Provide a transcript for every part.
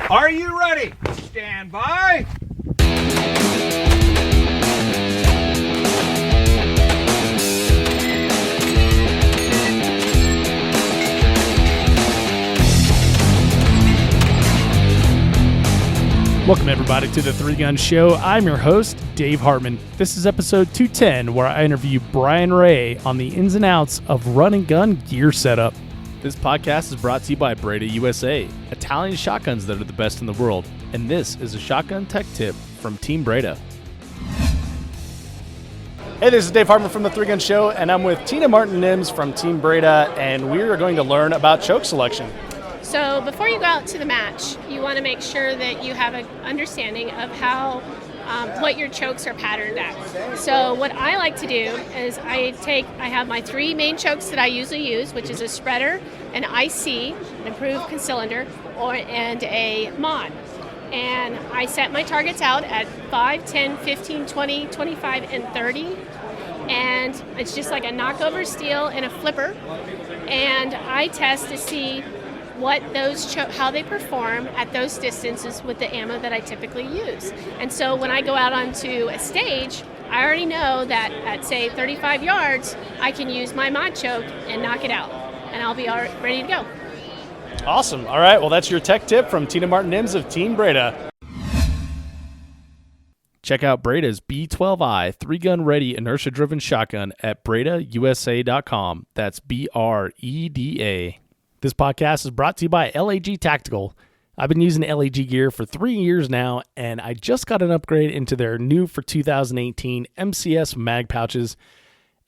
Are you ready? Stand by. Welcome everybody to the Three Gun Show. I'm your host, Dave Hartman. This is episode 210, where I interview Bryan Ray on the ins and outs of run and gun gear setup. This podcast is brought to you by Breda USA, Italian shotguns that are the best in the world. And this is a shotgun tech tip from Team Breda. Hey, this is Dave Hartman from the Three Gun Show, and I'm with Tina Martin-Nims from Team Breda, and we are going to learn about choke selection. So before you go out to the match, you want to make sure that you have an understanding of how what your chokes are patterned at. So what I like to do is I have my three main chokes that I usually use, which is a spreader, an IC, an improved cylinder, and a mod. And I set my targets out at 5, 10, 15, 20, 25, and 30. And it's just like a knockover steel and a flipper. And I test to see what how they perform at those distances with the ammo that I typically use. And so when I go out onto a stage, I already know that at, say, 35 yards, I can use my mod choke and knock it out, and I'll be all ready to go. Awesome. All right, well, that's your tech tip from Tina Martin-Nims of Team Breda. Check out Breda's B12i 3-gun ready inertia-driven shotgun at bredausa.com. That's BREDA. This podcast is brought to you by LAG Tactical. I've been using LAG gear for 3 years now, and I just got an upgrade into their new for 2018 MCS mag pouches.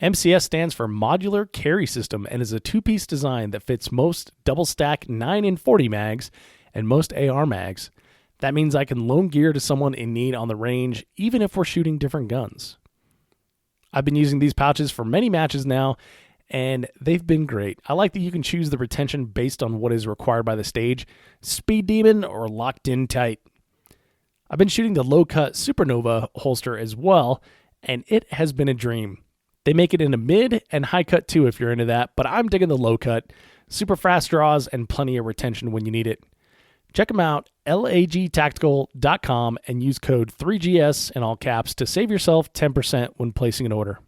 MCS stands for Modular Carry System and is a two-piece design that fits most double-stack 9 and 40 mags and most AR mags. That means I can loan gear to someone in need on the range, even if we're shooting different guns. I've been using these pouches for many matches now, and they've been great. I like that you can choose the retention based on what is required by the stage, speed demon or locked in tight. I've been shooting the low-cut Supernova holster as well, and it has been a dream. They make it in a mid and high cut too if you're into that, but I'm digging the low cut, super fast draws, and plenty of retention when you need it. Check them out, lagtactical.com, and use code 3GS in all caps to save yourself 10% when placing an order.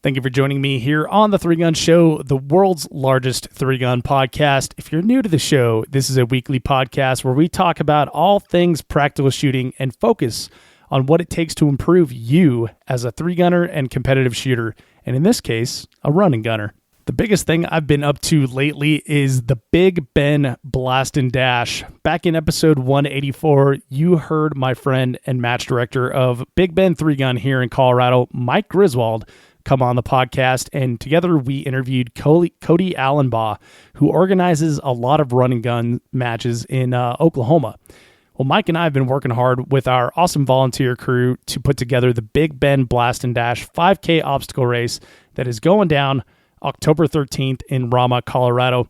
Thank you for joining me here on the Three Gun Show, the world's largest three-gun podcast. If you're new to the show, this is a weekly podcast where we talk about all things practical shooting and focus on what it takes to improve you as a three-gunner and competitive shooter, and in this case, a running gunner. The biggest thing I've been up to lately is the Big Ben Blast and Dash. Back in episode 184, you heard my friend and match director of Big Ben 3-Gun here in Colorado, Mike Griswold, come on the podcast, and together we interviewed Cody Allenbaugh, who organizes a lot of run and gun matches in Oklahoma. Well, Mike and I have been working hard with our awesome volunteer crew to put together the Big Ben Blast and Dash 5K obstacle race that is going down October 13th in Rama, Colorado.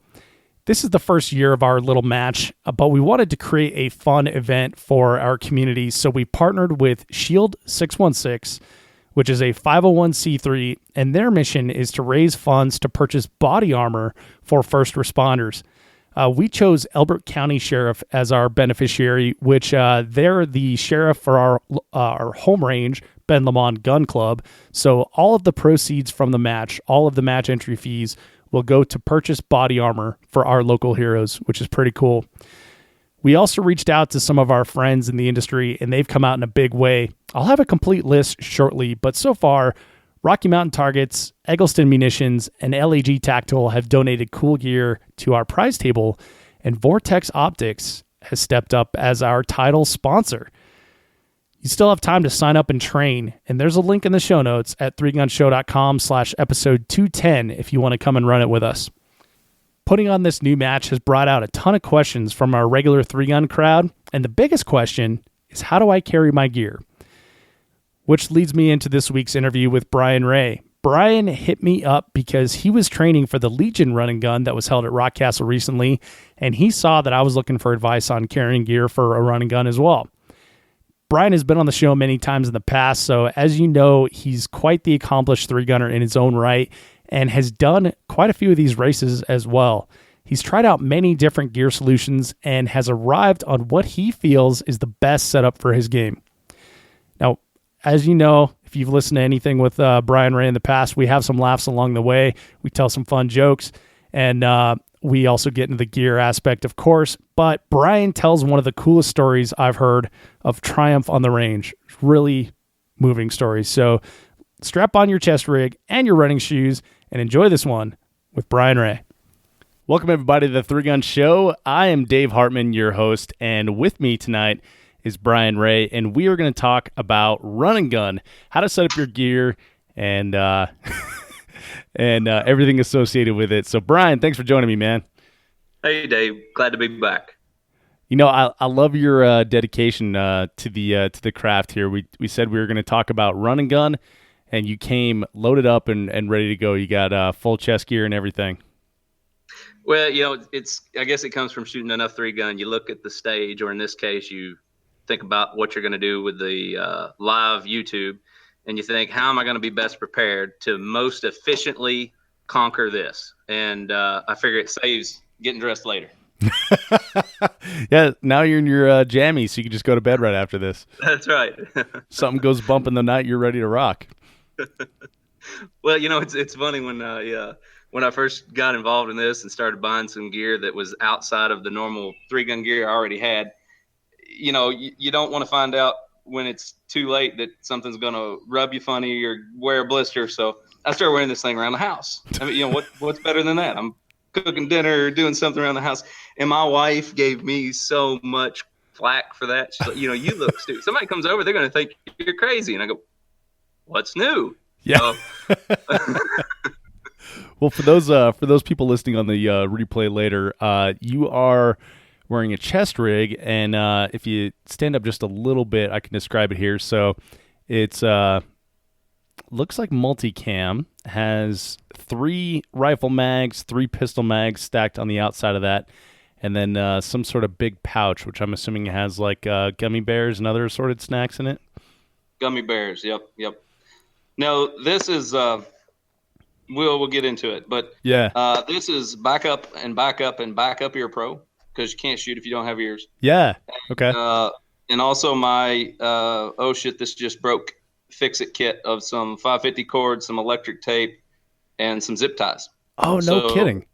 This is the first year of our little match, but we wanted to create a fun event for our community, so we partnered with Shield 616, which is a 501c3, and their mission is to raise funds to purchase body armor for first responders. We chose Elbert County Sheriff as our beneficiary, which they're the sheriff for our home range, Ben Lamont Gun Club. So all of the proceeds from the match, all of the match entry fees, will go to purchase body armor for our local heroes, which is pretty cool. We also reached out to some of our friends in the industry, and they've come out in a big way. I'll have a complete list shortly, but so far, Rocky Mountain Targets, Eggleston Munitions, and LAG Tactical have donated cool gear to our prize table, and Vortex Optics has stepped up as our title sponsor. You still have time to sign up and train, and there's a link in the show notes at 3gunshow.com/episode 210 if you want to come and run it with us. Putting on this new match has brought out a ton of questions from our regular 3-gun crowd, and the biggest question is, how do I carry my gear? Which leads me into this week's interview with Bryan Ray. Bryan hit me up because he was training for the Legion run and gun that was held at Rockcastle recently, and he saw that I was looking for advice on carrying gear for a run and gun as well. Bryan has been on the show many times in the past, so as you know, he's quite the accomplished 3-gunner in his own right, and has done quite a few of these races as well. He's tried out many different gear solutions and has arrived on what he feels is the best setup for his game. Now, as you know, if you've listened to anything with Bryan Ray in the past, we have some laughs along the way. We tell some fun jokes, and we also get into the gear aspect, of course. But Bryan tells one of the coolest stories I've heard of triumph on the range. Really moving stories. So strap on your chest rig and your running shoes and enjoy this one with Bryan Ray. Welcome, everybody, to the Three Gun Show. I am Dave Hartman, your host, and with me tonight is Bryan Ray, and we are going to talk about run and gun, how to set up your gear, and everything associated with it. So, Bryan, thanks for joining me, man. Hey, Dave. Glad to be back. You know, I love your dedication to the craft here. We said we were going to talk about run and gun, and you came loaded up and ready to go. You got full chest gear and everything. Well, I guess it comes from shooting enough three gun. You look at the stage, or in this case, you think about what you're going to do with the live YouTube, and you think, how am I going to be best prepared to most efficiently conquer this? And I figure it saves getting dressed later. Yeah, now you're in your jammies, so you can just go to bed right after this. That's right. Something goes bump in the night, you're ready to rock. Well, it's funny when I first got involved in this and started buying some gear that was outside of the normal three gun gear I already had. You don't want to find out when it's too late that something's going to rub you funny or wear a blister. So I started wearing this thing around the house. I mean, what's better than that? I'm cooking dinner or doing something around the house. And my wife gave me so much flack for that. She's like, you look stupid. Somebody comes over, they're going to think you're crazy. And I go, what's new? Yeah. Well, for those people listening on the replay later, you are wearing a chest rig, and if you stand up just a little bit, I can describe it here. So it's looks like multicam, has 3 rifle mags, 3 pistol mags stacked on the outside of that, and then some sort of big pouch, which I'm assuming has like gummy bears and other assorted snacks in it. Gummy bears, yep. No, this is we'll get into it, but yeah, this is backup and backup and backup ear pro, because you can't shoot if you don't have ears. Yeah. Okay. And also my oh shit, this just broke fix-it kit of some 550 cord, some electric tape, and some zip ties. Oh, no kidding.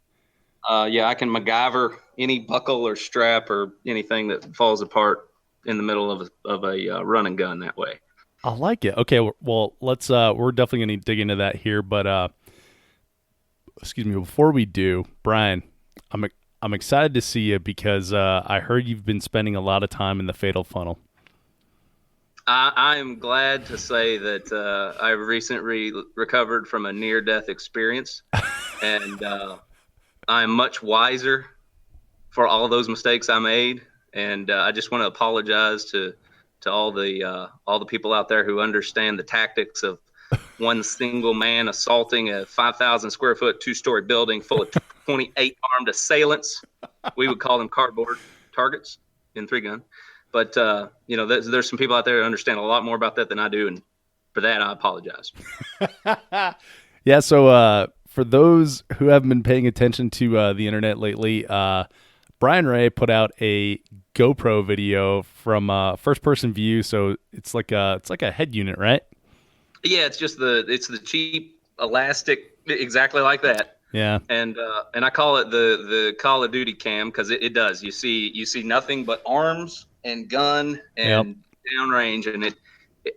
Yeah, I can MacGyver any buckle or strap or anything that falls apart in the middle of a run and gun that way. I like it. Okay, well, let's we're definitely going to dig into that here, but excuse me, before we do, Bryan, I'm excited to see you because I heard you've been spending a lot of time in the fatal funnel. I am glad to say that I recently recovered from a near-death experience, and I'm much wiser for all those mistakes I made. And I just want to apologize to all the people out there who understand the tactics of one single man assaulting a 5,000 square foot 2-story building full of 28 armed assailants. We would call them cardboard targets in three gun. But, there's some people out there who understand a lot more about that than I do. And for that, I apologize. Yeah. So for those who haven't been paying attention to the internet lately, Bryan Ray put out a GoPro video from first person view. So it's like a head unit, right? Yeah, it's the cheap elastic, exactly like that. Yeah. And I call it the Call of Duty cam because it does. You see nothing but arms and gun and downrange, and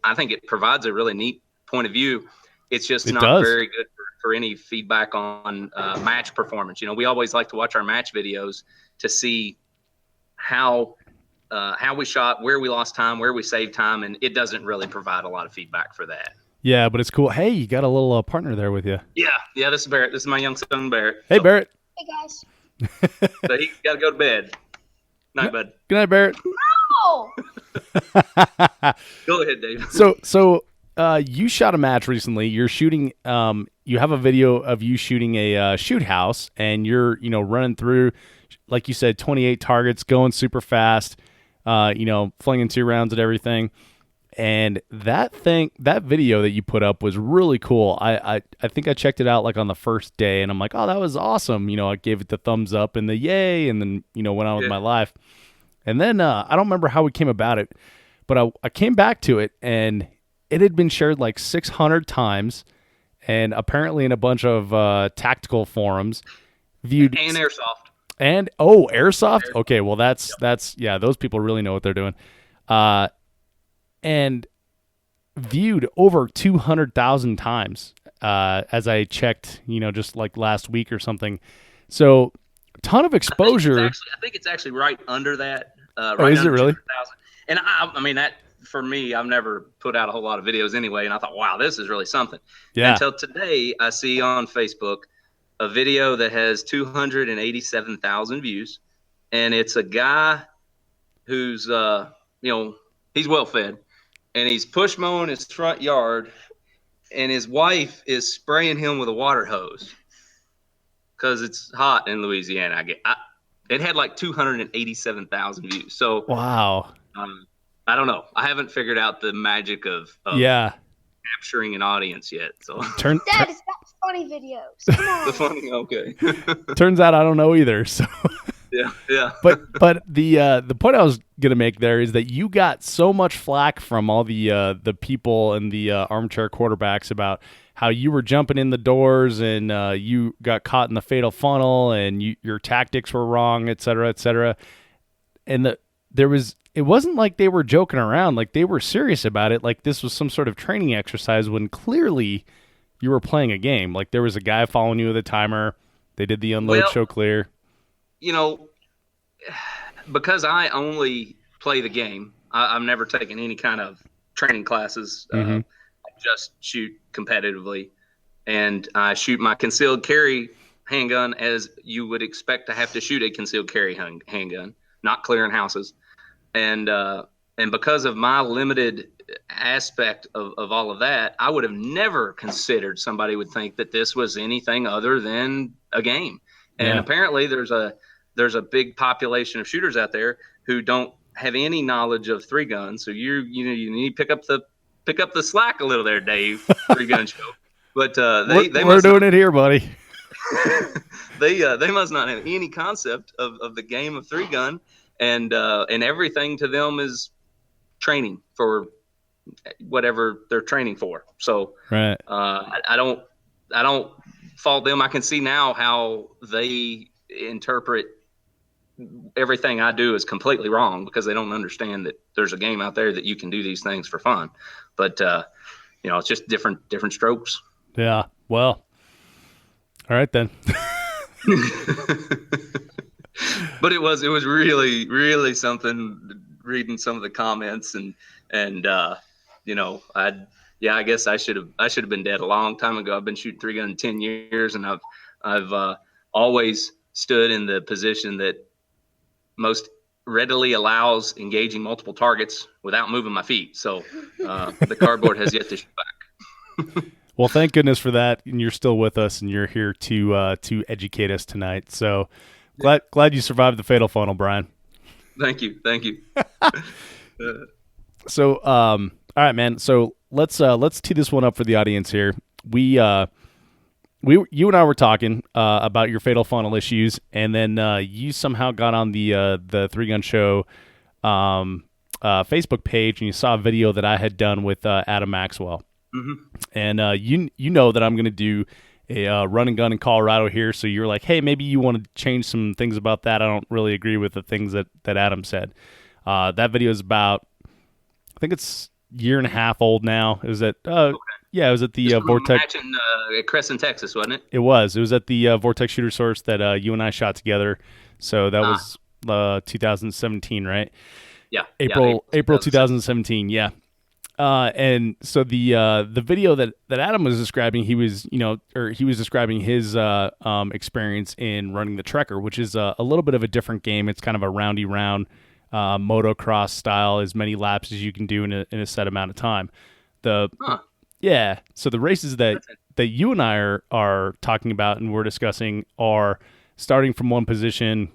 I think it provides a really neat point of view. It's just not very good for any feedback on match performance. We always like to watch our match videos to see how we shot, where we lost time, where we saved time, and it doesn't really provide a lot of feedback for that. Yeah, but it's cool. Hey, you got a little partner there with you. Yeah, this is Barrett. This is my young son, Barrett. Hey, Barrett. Hey, guys. So he's got to go to bed. Night, bud. Good night, Barrett. No! Go ahead, Dave. So you shot a match recently. You're shooting. You have a video of you shooting a shoot house, and you're running through, like you said, 28 targets, going super fast. Flinging 2 rounds at everything. And that video that you put up was really cool. I think I checked it out like on the first day, and I'm like, oh, that was awesome. I gave it the thumbs up and the yay, and then went on with my life. And then I don't remember how we came about it, but I came back to it, and it had been shared like 600 times, and apparently in a bunch of tactical forums, viewed and airsoft. And airsoft. Okay, well that's those people really know what they're doing. And viewed over 200,000 times as I checked, just like last week or something. So, ton of exposure. I think it's actually right under that. Is it really? And I mean, that for me, I've never put out a whole lot of videos anyway, and I thought, wow, this is really something. Yeah. Until today, I see on Facebook a video that has 287,000 views, and it's a guy who's, he's well fed. And he's push mowing his front yard, and his wife is spraying him with a water hose because it's hot in Louisiana. It had like 287,000 views. So wow, I don't know. I haven't figured out the magic of capturing an audience yet. So Dad, it's not funny videos. Come on. the funny, okay. Turns out I don't know either. So. Yeah. But the point I was gonna make there is that you got so much flack from all the people and the armchair quarterbacks about how you were jumping in the doors and you got caught in the fatal funnel and your tactics were wrong, et cetera, et cetera. And it wasn't like they were joking around, like they were serious about it, like this was some sort of training exercise when clearly you were playing a game. Like there was a guy following you with a timer. They did the unload show clear. Because I only play the game, I've never taken any kind of training classes. I just shoot competitively, and I shoot my concealed carry handgun as you would expect to have to shoot a concealed carry handgun, not clearing houses. And because of my limited aspect of all of that, I would have never considered somebody would think that this was anything other than a game. And apparently there's a big population of shooters out there who don't have any knowledge of three guns. So you need to pick up the slack a little there, Dave. Three gun show. But we're doing it here, buddy. They must not have any concept of the game of three gun, and everything to them is training for whatever they're training for. So right. I don't fault them. I can see now how they interpret everything I do is completely wrong because they don't understand that there's a game out there that you can do these things for fun. But it's just different strokes. Yeah. Well, all right then. But it was really, really something reading some of the comments and I guess I should have been dead a long time ago. I've been shooting three gun 10 years, and I've always stood in the position that most readily allows engaging multiple targets without moving my feet. So the cardboard has yet to shoot back. Well, thank goodness for that, and you're still with us, and you're here to educate us tonight. So glad you survived the fatal funnel, Bryan. Thank you. So, all right, man. So let's tee this one up for the audience here. You and I were talking about your fatal funnel issues, and then you somehow got on the Three Gun Show Facebook page, and you saw a video that I had done with Adam Maxwell. Mm-hmm. And you know that I'm going to do a run and gun in Colorado here, so you're like, hey, maybe you want to change some things about that. I don't really agree with the things that Adam said. That video is about, I think it's a year and a half old now. It was at it was at the Vortex match in Crescent, Texas, wasn't it? It was at the Vortex Shooter Source that you and I shot together. So that was 2017, right? Yeah, April 2017. Yeah. And so the video that Adam was describing, he was describing his experience in running the Trekker, which is a little bit of a different game. It's kind of a roundy round motocross style, as many laps as you can do in a set amount of time. So the races that you and I are talking about and we're discussing are starting from one position,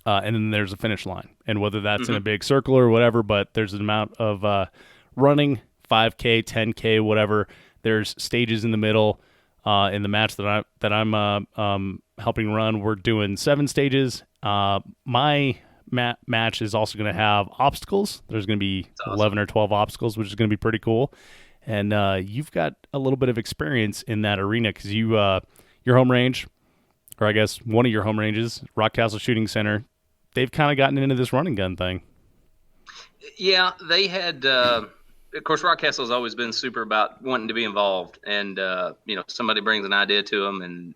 and then there's a finish line, and whether that's in a big circle or whatever, but there's an amount of running 5K, 10K, whatever. There's stages in the middle. In the match that I'm helping run, we're doing 7 stages. My match is also going to have obstacles. There's going to be 11 or 12 obstacles, which is going to be pretty cool. And you've got a little bit of experience in that arena because your home range, or I guess one of your home ranges, Rockcastle Shooting Center, they've kind of gotten into this run and gun thing. Yeah, they had. Of course, Rockcastle has always been super about wanting to be involved, and somebody brings an idea to them, and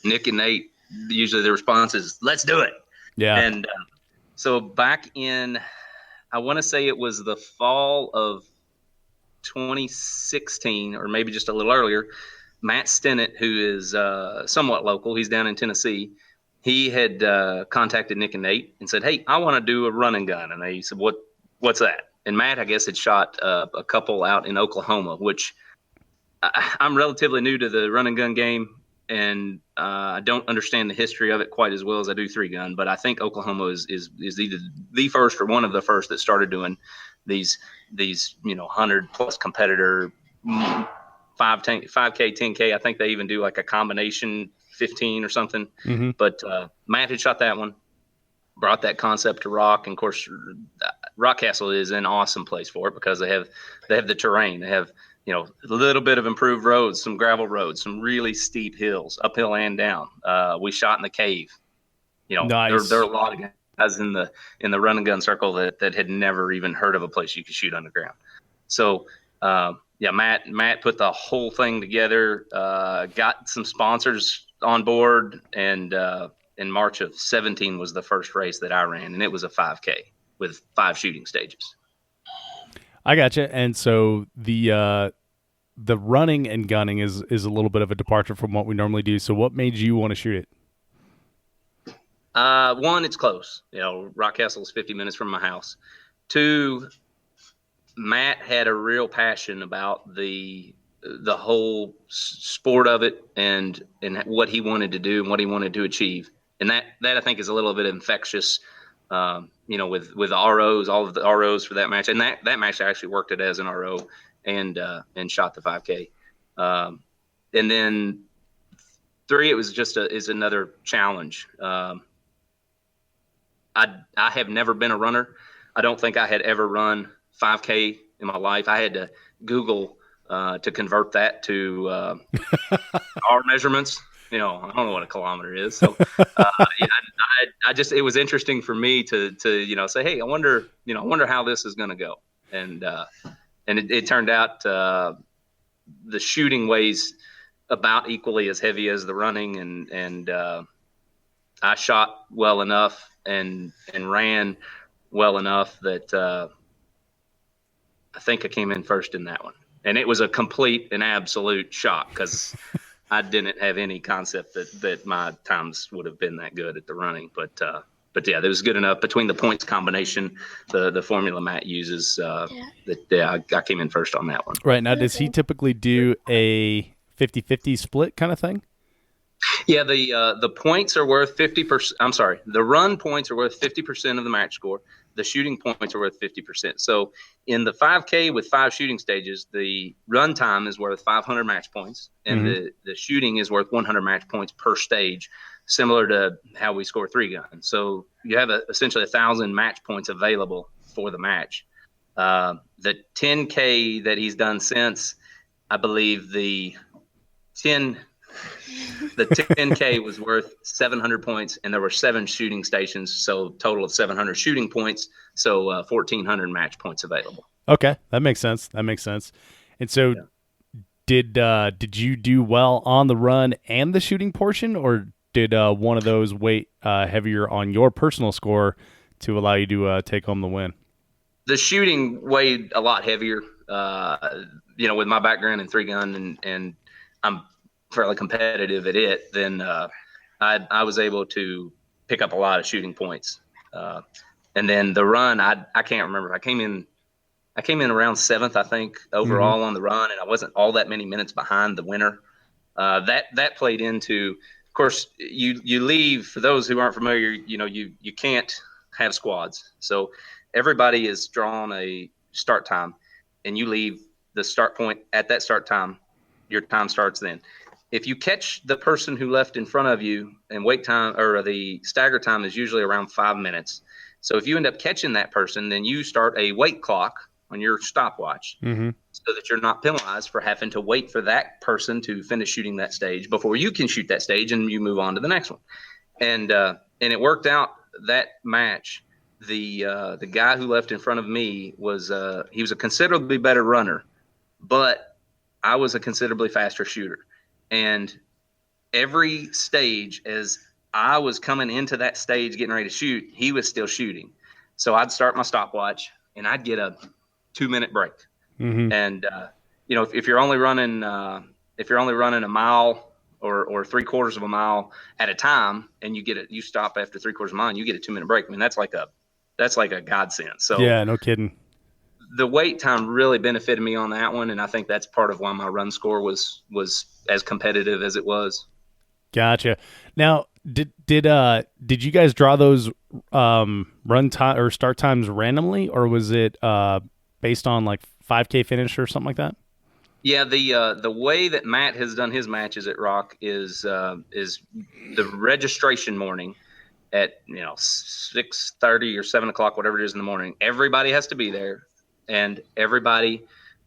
Nick and Nate, usually the response is, "Let's do it." Yeah. And so back in, I want to say it was the fall of 2016, or maybe just a little earlier, Matt Stennett, who is somewhat local, he's down in Tennessee. He had contacted Nick and Nate and said, "Hey, I want to do a run and gun," and they said, "What's that?" And Matt, I guess, had shot a couple out in Oklahoma, which I'm relatively new to the run and gun game, and I don't understand the history of it quite as well as I do 3-gun. But I think Oklahoma is either the first or one of the first that started doing these 100+ competitor 5K, 10K. I think they even do like a combination 15 or something. Mm-hmm. But Matt had shot that one. Brought that concept to Rock, and of course, Rockcastle is an awesome place for it because they have the terrain. They have a little bit of improved roads, some gravel roads, some really steep hills, uphill and down. We shot in the cave. Nice. There are a lot of guys in the run and gun circle that had never even heard of a place you could shoot underground. So Matt put the whole thing together, got some sponsors on board, and in March of 17 was the first race that I ran, and it was a 5K with 5 shooting stages. I gotcha. And so the running and gunning is a little bit of a departure from what we normally do. So what made you want to shoot it? One, it's close. Rockcastle is 50 minutes from my house. 2, Matt had a real passion about the whole sport of it and what he wanted to do and what he wanted to achieve. And that I think is a little bit infectious, with the ROs, all of the ROs for that match. And that match I actually worked it as an RO and shot the 5K. And then 3, it was just is another challenge. I have never been a runner. I don't think I had ever run 5K in my life. I had to Google to convert that to our measurements. I don't know what a kilometer is. So I just, it was interesting for me to say, hey, I wonder how this is going to go. And it turned out the shooting weighs about equally as heavy as the running. And I shot well enough and ran well enough that I think I came in first in that one. And it was a complete and absolute shock because I didn't have any concept that my times would have been that good at the running. But yeah, that was good enough between the points combination, the formula Matt uses. I came in first on that one. Right. Now, does he typically do a 50-50 split kind of thing? Yeah, the points are worth 50%. I'm sorry, the run points are worth 50% of the match score. The shooting points are worth 50%. So in the 5K with 5 shooting stages, the run time is worth 500 match points, and the shooting is worth 100 match points per stage, similar to how we score 3-gun. So you have essentially 1,000 match points available for the match. The 10K that he's done since, I believe the 10K was worth 700 points, and there were 7 shooting stations, so total of 700 shooting points, so 1,400 match points available. Okay, that makes sense. And so did you do well on the run and the shooting portion, or did one of those weight heavier on your personal score to allow you to take home the win? The shooting weighed a lot heavier, with my background in 3-gun, and I'm fairly competitive at it, then I was able to pick up a lot of shooting points. And then the run, I can't remember. I came in around 7th, I think, overall on the run, and I wasn't all that many minutes behind the winner. That played into, of course, you leave, for those who aren't familiar, you can't have squads. So everybody is drawn a start time. and you leave the start point at that start time, your time starts then. If you catch the person who left in front of you, and wait time or the stagger time is usually around 5 minutes. So if you end up catching that person, then you start a wait clock on your stopwatch so that you're not penalized for having to wait for that person to finish shooting that stage before you can shoot that stage and you move on to the next one. And it worked out that match. The guy who left in front of me was he was a considerably better runner, but I was a considerably faster shooter. And every stage, as I was coming into that stage getting ready to shoot, he was still shooting. So I'd start my stopwatch and I'd get a 2-minute break. And if you're only running a mile or 3/4 of a mile at a time, and you stop after 3/4 of a mile and you get a 2-minute break. I mean, that's like a godsend. So yeah, no kidding. The wait time really benefited me on that one, and I think that's part of why my run score was as competitive as it was. Gotcha. Now, did you guys draw those run time or start times randomly, or was it based on like 5K finish or something like that? Yeah, the way that Matt has done his matches at Rock is the registration morning at 6:30 or 7 o'clock, whatever it is in the morning. Everybody has to be there. And everybody,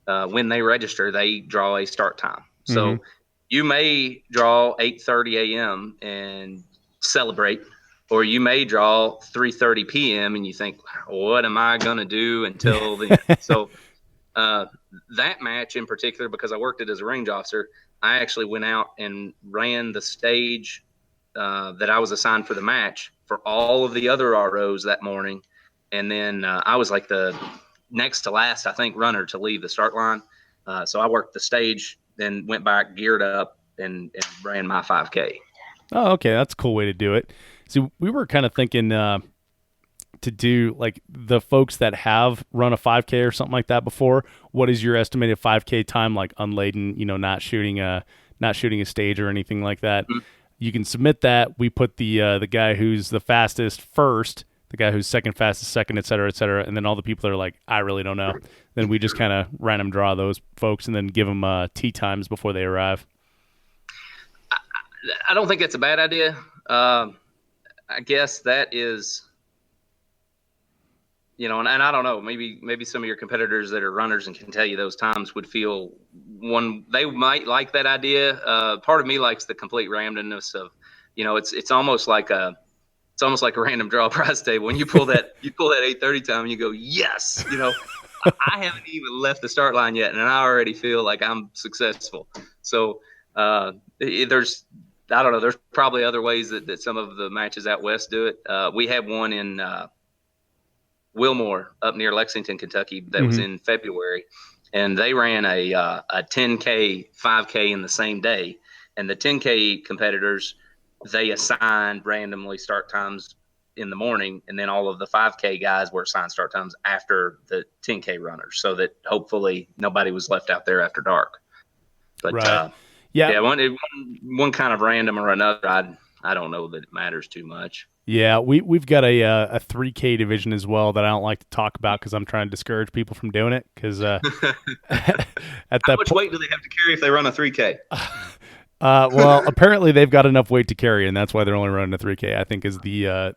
when they register, they draw a start time. So you may draw 8:30 a.m. and celebrate, or you may draw 3:30 p.m. and you think, what am I going to do until then? So that match in particular, because I worked it as a range officer, I actually went out and ran the stage that I was assigned for the match for all of the other ROs that morning. And then I was like the next to last, I think, runner to leave the start line. So I worked the stage, then went back, geared up, and ran my 5K. Oh, okay. That's a cool way to do it. So we were kind of thinking to do like the folks that have run a 5K or something like that before. What is your estimated 5K time, like unladen, not shooting a stage or anything like that? You can submit that. We put the guy who's the fastest first, the guy who's second fastest second, et cetera, and then all the people that are like, I really don't know. Then we just kind of random draw those folks and then give them tee times before they arrive. I don't think that's a bad idea. I guess that is, and I don't know, maybe some of your competitors that are runners and can tell you those times would feel they might like that idea. Part of me likes the complete randomness of, it's almost like a random draw prize table. When you pull that 8:30 time and you go, yes, I haven't even left the start line yet, and I already feel like I'm successful. So there's probably other ways that some of the matches out west do it. We had one in Wilmore up near Lexington, Kentucky that was in February, and they ran a 10K, 5K in the same day. And the 10K competitors, they assigned randomly start times in the morning, and then all of the 5K guys were assigned start times after the 10K runners, so that hopefully nobody was left out there after dark. But right. One kind of random or another, I don't know that it matters too much. Yeah, we've got a 3K division as well that I don't like to talk about because I'm trying to discourage people from doing it. Because at that how much weight do they have to carry if they run a 3K? Well, apparently they've got enough weight to carry, and that's why they're only running a 3K. I think is the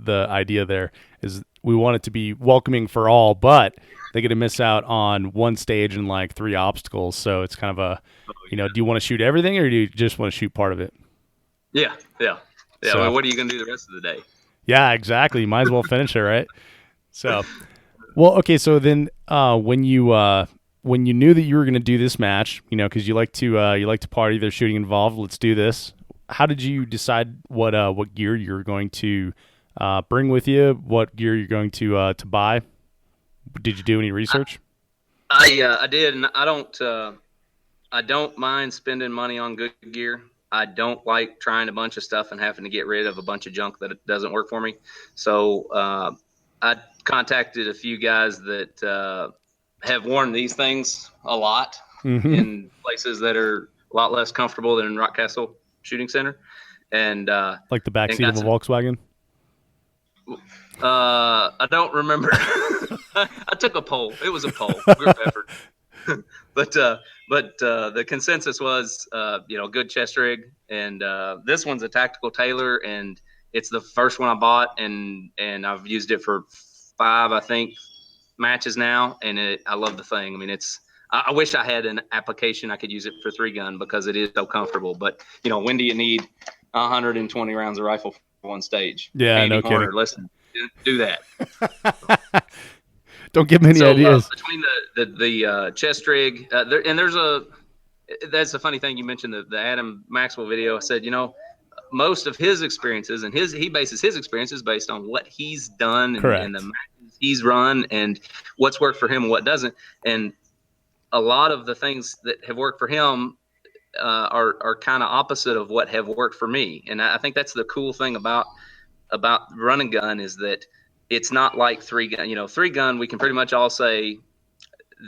idea there is we want it to be welcoming for all, but they get to miss out on one stage and like 3 obstacles. So it's kind of a, do you want to shoot everything or do you just want to shoot part of it? Yeah. So, well, what are you going to do the rest of the day? Yeah, exactly. You might as well finish it, right? So, well, okay. So then, when you knew that you were going to do this match, because you like to party, there's shooting involved. Let's do this. How did you decide what gear you're going to bring with you? What gear you're going to buy? Did you do any research? I did, and I don't mind spending money on good gear. I don't like trying a bunch of stuff and having to get rid of a bunch of junk that doesn't work for me. So I contacted a few guys that have worn these things a lot in places that are a lot less comfortable than Rockcastle Shooting Center. And like the backseat of a Volkswagen? I don't remember. I took a poll. It was a poll, group effort. but the consensus was, good chest rig, and this one's a tactical Taylor, and it's the first one I bought, and I've used it for 5, I think, matches now, and I love the thing. I mean, I wish I had an application I could use it for 3-gun because it is so comfortable. But when do you need 120 rounds of rifle for one stage? Yeah, Andy no Horner, kidding. listen, do that. Don't give me any ideas. Between the chest rig, that's a funny thing you mentioned, the Adam Maxwell video. I said, most of his experiences, and he bases his experiences based on what he's done and the matches he's run and what's worked for him and what doesn't. And a lot of the things that have worked for him are kind of opposite of what have worked for me. And I think that's the cool thing about run and gun, is that it's not like 3-gun. 3-gun, we can pretty much all say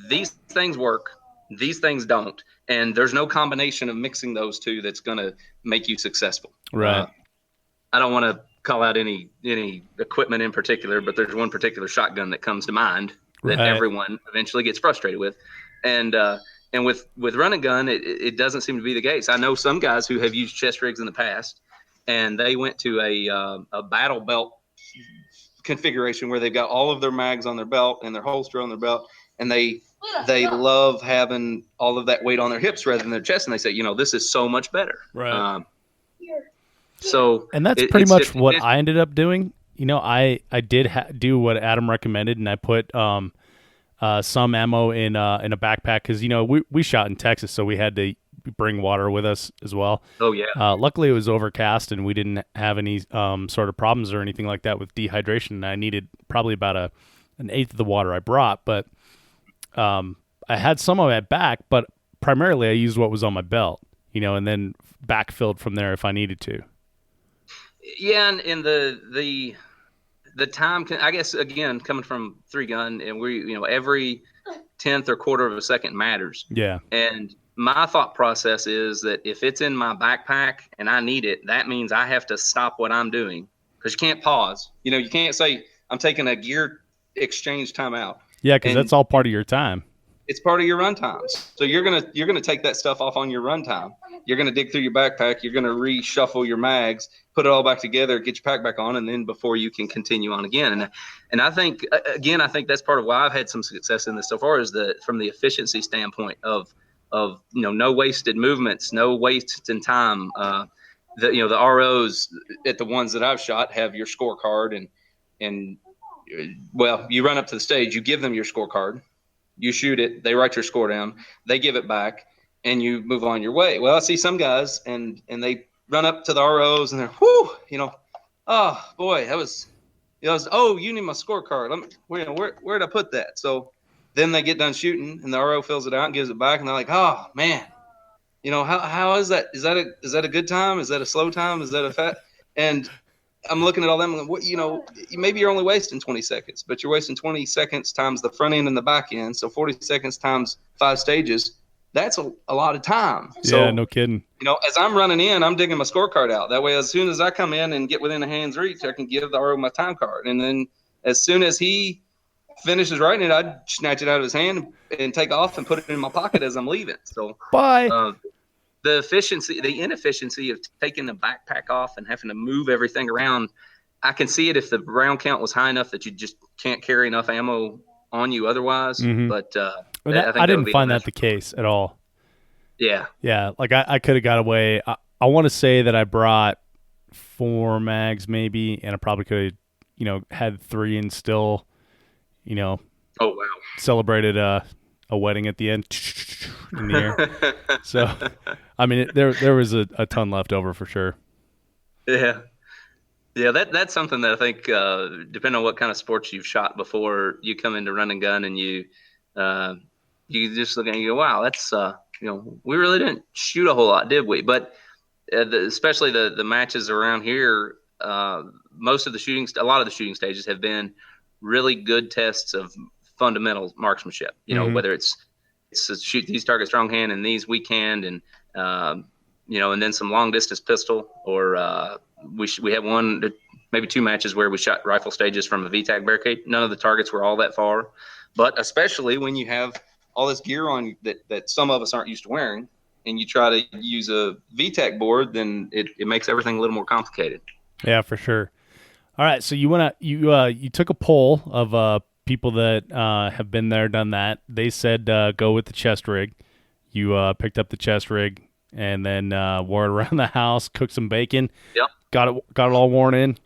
these things work, these things don't, and there's no combination of mixing those two that's going to make you successful. Right. I don't want to call out any equipment in particular, but there's one particular shotgun that comes to mind that everyone eventually gets frustrated with. And with run and gun, it doesn't seem to be the case. I know some guys who have used chest rigs in the past, and they went to a battle belt configuration where they've got all of their mags on their belt and their holster on their belt, and they love having all of that weight on their hips rather than their chest, and they say, this is so much better. Right. And that's pretty much what I ended up doing. I did do what Adam recommended, and I put some ammo in a backpack because we shot in Texas, so we had to bring water with us as well. Oh yeah. Luckily, it was overcast, and we didn't have any sort of problems or anything like that with dehydration. And I needed probably about an eighth of the water I brought, but I had some of it back. But primarily, I used what was on my belt, and then backfilled from there if I needed to. Yeah, and the time, I guess, again, coming from 3-gun, and we, every 10th or quarter of a second matters. Yeah. And my thought process is that if it's in my backpack and I need it, that means I have to stop what I'm doing, because you can't pause. You can't say I'm taking a gear exchange timeout. Yeah, because that's all part of your time. It's part of your run times. So you're gonna take that stuff off on your run time. You're gonna dig through your backpack. You're gonna reshuffle your mags, put it all back together, get your pack back on, and then before you can continue on again. And I think that's part of why I've had some success in this so far, is that from the efficiency standpoint of no wasted movements, no waste in time. The ROs at the ones that I've shot have your scorecard, and you run up to the stage, you give them your scorecard. You shoot it, they write your score down, they give it back, and you move on your way. Well, I see some guys, and they run up to the ROs, and they're, oh, boy, that was, you need my scorecard. Where'd I put that? So then they get done shooting, and the RO fills it out and gives it back, and they're like, oh, man, how is that? Is that a good time? Is that a slow time? Is that a fat? And I'm looking at all them, and maybe you're only wasting 20 seconds, but you're wasting 20 seconds times the front end and the back end. So 40 seconds times 5 stages. That's a lot of time. Yeah, no kidding. As I'm running in, I'm digging my scorecard out. That way, as soon as I come in and get within a hand's reach, I can give the RO my time card. And then as soon as he finishes writing it, I'd snatch it out of his hand and take off and put it in my pocket as I'm leaving. So bye. The inefficiency of taking the backpack off and having to move everything around, I can see it if the round count was high enough that you just can't carry enough ammo on you otherwise. Mm-hmm. But I didn't find that the case at all. Yeah. Yeah, like I could have got away. I want to say that I brought 4 mags maybe, and I probably could have, had 3 and still, oh wow, celebrated a wedding at the end in the air. So, I mean, there was a ton left over for sure. Yeah. Yeah, that's something that I think, depending on what kind of sports you've shot before, you come into run and gun, and you just look at it and you go, wow, that's, we really didn't shoot a whole lot, did we? But especially the matches around here, a lot of the shooting stages have been really good tests of fundamental marksmanship. Whether it's shoot these targets strong hand and these weak hand, and and then some long distance pistol, or we have one maybe 2 matches where we shot rifle stages from a VTAC barricade. None of the targets were all that far, but especially when you have all this gear on that some of us aren't used to wearing, and you try to use a VTAC board, then it makes everything a little more complicated. Yeah, for sure. All right, so you took a poll of people that have been there, done that. They said go with the chest rig. You picked up the chest rig and then wore it around the house, cooked some bacon. Yep. Got it all worn in.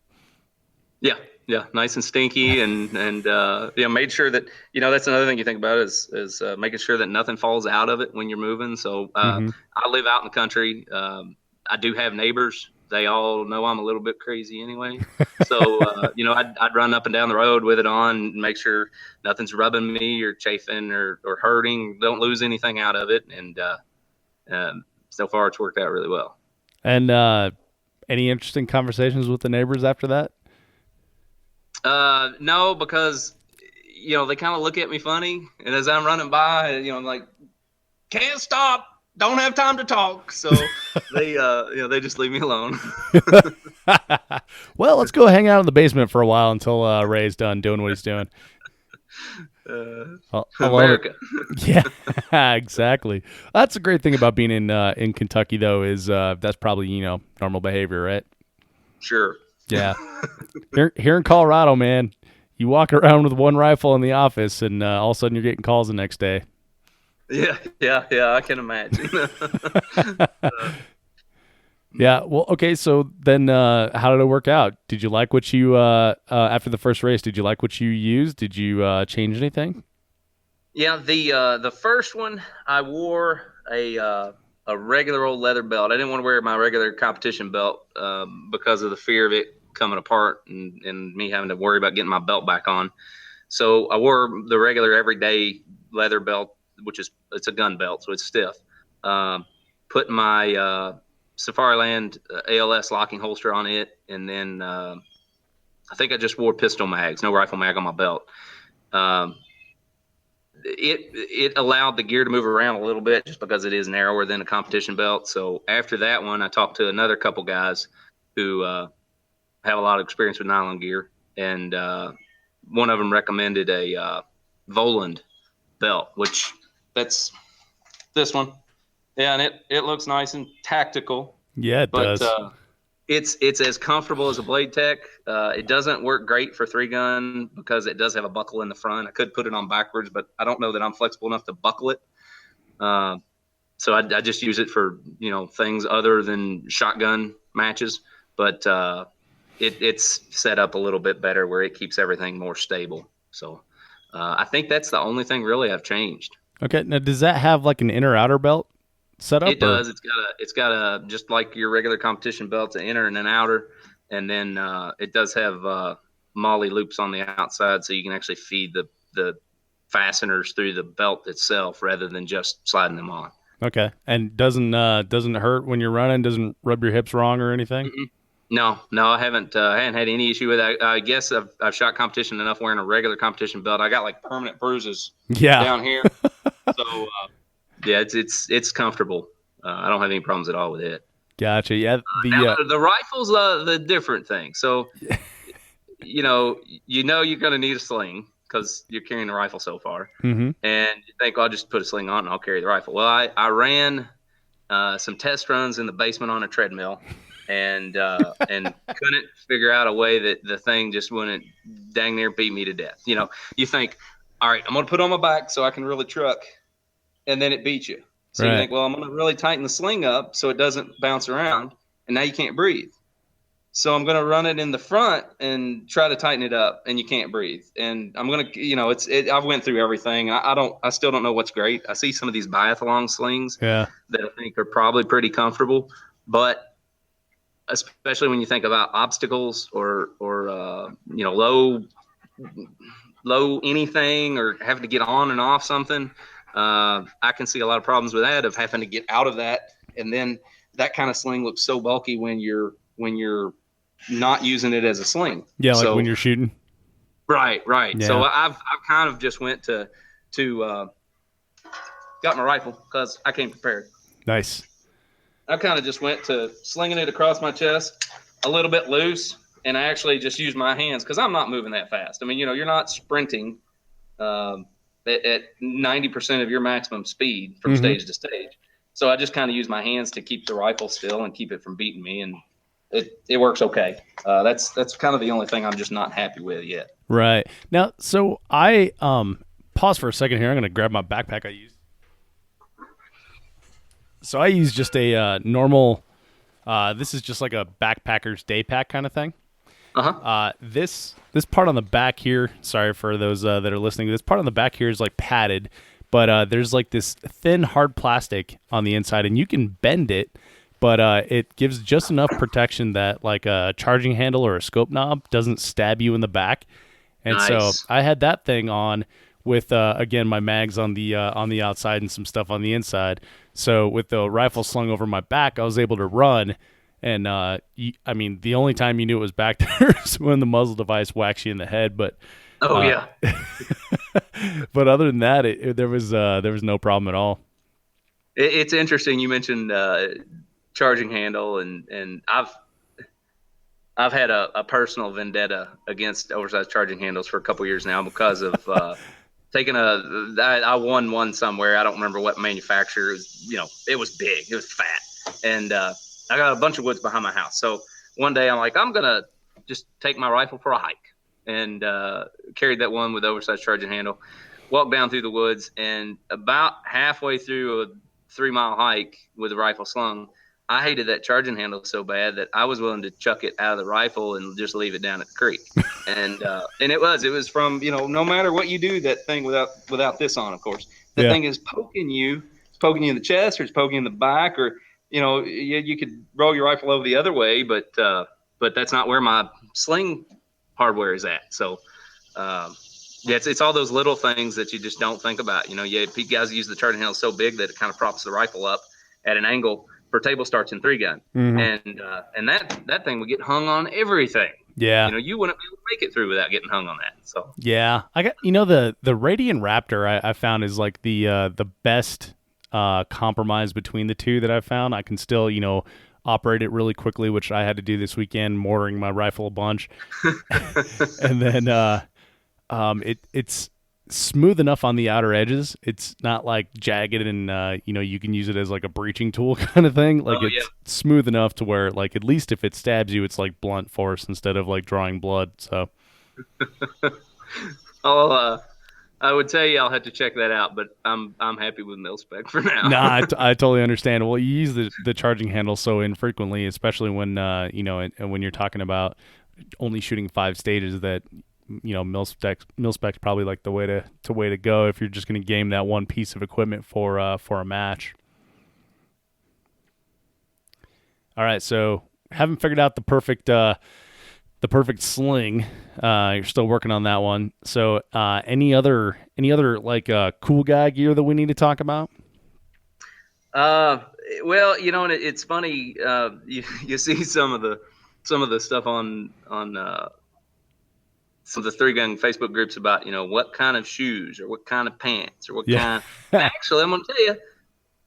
Yeah, nice and stinky, and made sure that that's another thing you think about is making sure that nothing falls out of it when you're moving. So I live out in the country. I do have neighbors. They all know I'm a little bit crazy anyway. So I'd run up and down the road with it on, and make sure nothing's rubbing me or chafing or hurting. Don't lose anything out of it, and so far it's worked out really well. And any interesting conversations with the neighbors after that? No, because they kind of look at me funny, and as I'm running by, I'm like, can't stop, don't have time to talk. So they just leave me alone. Well, let's go hang out in the basement for a while until Ray's done doing what he's doing. America. Yeah, exactly. That's a great thing about being in Kentucky, though, is that's probably normal behavior, right? Sure. Yeah. Here in Colorado, man, you walk around with one rifle in the office, and all of a sudden you're getting calls the next day. Yeah, I can imagine. Yeah. Well, okay. So then, how did it work out? Did you like what you after the first race? Did you like what you used? Did you change anything? Yeah. The first one, I wore a regular old leather belt. I didn't want to wear my regular competition belt because of the fear of it coming apart and me having to worry about getting my belt back on. So I wore the regular everyday leather belt, it's a gun belt, so it's stiff. Put my Safariland ALS locking holster on it, and then I think I just wore pistol mags, no rifle mag on my belt. It allowed the gear to move around a little bit just because it is narrower than a competition belt. So after that one, I talked to another couple guys who have a lot of experience with nylon gear, and one of them recommended a Voland belt, which that's this one. Yeah, and it looks nice and tactical. Yeah, it does. It's as comfortable as a Blade Tech. It doesn't work great for 3-gun because it does have a buckle in the front. I could put it on backwards, but I don't know that I'm flexible enough to buckle it. So I just use it for things other than shotgun matches. But it's set up a little bit better where it keeps everything more stable. So I think that's the only thing really I've changed. Okay. Now, does that have like an inner outer belt set up? It does. It's got a just like your regular competition belt, an inner and an outer, and then it does have molly loops on the outside, so you can actually feed the fasteners through the belt itself rather than just sliding them on. Okay. And doesn't hurt when you're running? Doesn't rub your hips wrong or anything? Mm-mm. No, I haven't had any issue with it. I guess I've shot competition enough wearing a regular competition belt. I got like permanent bruises down here. So yeah, it's comfortable. I don't have any problems at all with it. Gotcha. Yeah. The rifle's the different thing. So you're going to need a sling because you're carrying the rifle so far, and you think I'll just put a sling on and I'll carry the rifle. Well, I ran some test runs in the basement on a treadmill. And couldn't figure out a way that the thing just wouldn't dang near beat me to death. You think, all right, I'm going to put it on my back so I can really truck, and then it beats you. So You think, well, I'm going to really tighten the sling up so it doesn't bounce around, and now you can't breathe. So I'm going to run it in the front and try to tighten it up, and you can't breathe. And I'm going to, I've went through everything. I still don't know what's great. I see some of these biathlon slings that I think are probably pretty comfortable, but especially when you think about obstacles or low anything or having to get on and off something, I can see a lot of problems with that of having to get out of that, and then that kind of sling looks so bulky when you're not using it as a sling. Yeah, like when you're shooting. Right. Yeah. So I've kind of just went to got my rifle because I came prepared. Nice. I kind of just went to slinging it across my chest, a little bit loose, and I actually just use my hands because I'm not moving that fast. I mean, you're not sprinting at 90% of your maximum speed from stage to stage. So I just kind of use my hands to keep the rifle still and keep it from beating me, and it works okay. That's kind of the only thing I'm just not happy with yet. Right. Now, so I pause for a second here. I'm going to grab my backpack I used. So I use just a normal, this is just like a backpacker's day pack kind of thing. This part on the back here, sorry for those that are listening, this part on the back here is like padded, but there's like this thin hard plastic on the inside, and you can bend it, but it gives just enough protection that like a charging handle or a scope knob doesn't stab you in the back. And Nice. so I had that thing on with again my mags on the outside and some stuff on the inside. So with the rifle slung over my back, I was able to run. And I mean, the only time you knew it was back there is when the muzzle device whacks you in the head. But yeah. but other than that, there was no problem at all. It's interesting. You mentioned charging handle, and I've had a personal vendetta against oversized charging handles for a couple years now because of taking I won one somewhere. I don't remember what manufacturer. It was big. It was fat, and I got a bunch of woods behind my house. So one day I'm like, I'm gonna just take my rifle for a hike, and carried that one with oversized charging handle. Walked down through the woods, and about halfway through a 3-mile hike with the rifle slung, I hated that charging handle so bad that I was willing to chuck it out of the rifle and just leave it down at the creek. And it was from, no matter what you do, that thing without this on, of course, the thing is poking you. It's poking you in the chest, or it's poking you in the back, or, you could roll your rifle over the other way, but that's not where my sling hardware is at. So, it's all those little things that you just don't think about. Guys use the charging handle so big that it kind of props the rifle up at an angle for table starts in 3-gun. And that thing would get hung on everything. Yeah. You wouldn't be able to make it through without getting hung on that. So yeah, I got the Radiant Raptor I found is like the best compromise between the two that I've found. I can still operate it really quickly, which I had to do this weekend, mortaring my rifle a bunch, and then it's smooth enough on the outer edges. It's not like jagged and you can use it as like a breaching tool kind of thing. Like it's smooth enough to where like at least if it stabs you, it's like blunt force instead of like drawing blood. So I would tell you I'll have to check that out, but I'm happy with mil spec for now. Nah, I totally understand. Well, you use the charging handle so infrequently, especially when and when you're talking about only shooting 5 stages, that mil spec's probably like the way to go if you're just going to game that one piece of equipment for a match. All right, so haven't figured out the perfect sling. You're still working on that one. So any other like cool guy gear that we need to talk about? Well, it's funny. You see some of the stuff on some of the 3-gun Facebook groups about, what kind of shoes or what kind of pants or what kind. Actually, I'm going to tell you,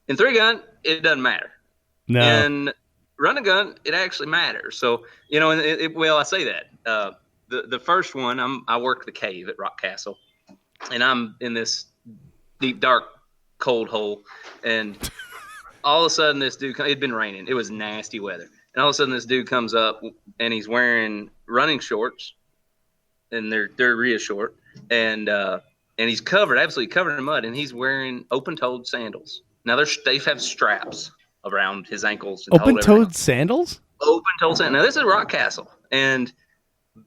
in 3-gun, it doesn't matter. No. In run a gun, it actually matters. So, I say that. The first one, I work the cave at Rockcastle, and I'm in this deep, dark, cold hole, and all of a sudden this dude, it'd been raining. It was nasty weather. And all of a sudden this dude comes up, and he's wearing running shorts, and they're real short, and he's absolutely covered in mud, and he's wearing open-toed sandals. Now they have straps around his ankles. Open-toed sandals? Open-toed sandals. Now this is Rockcastle, and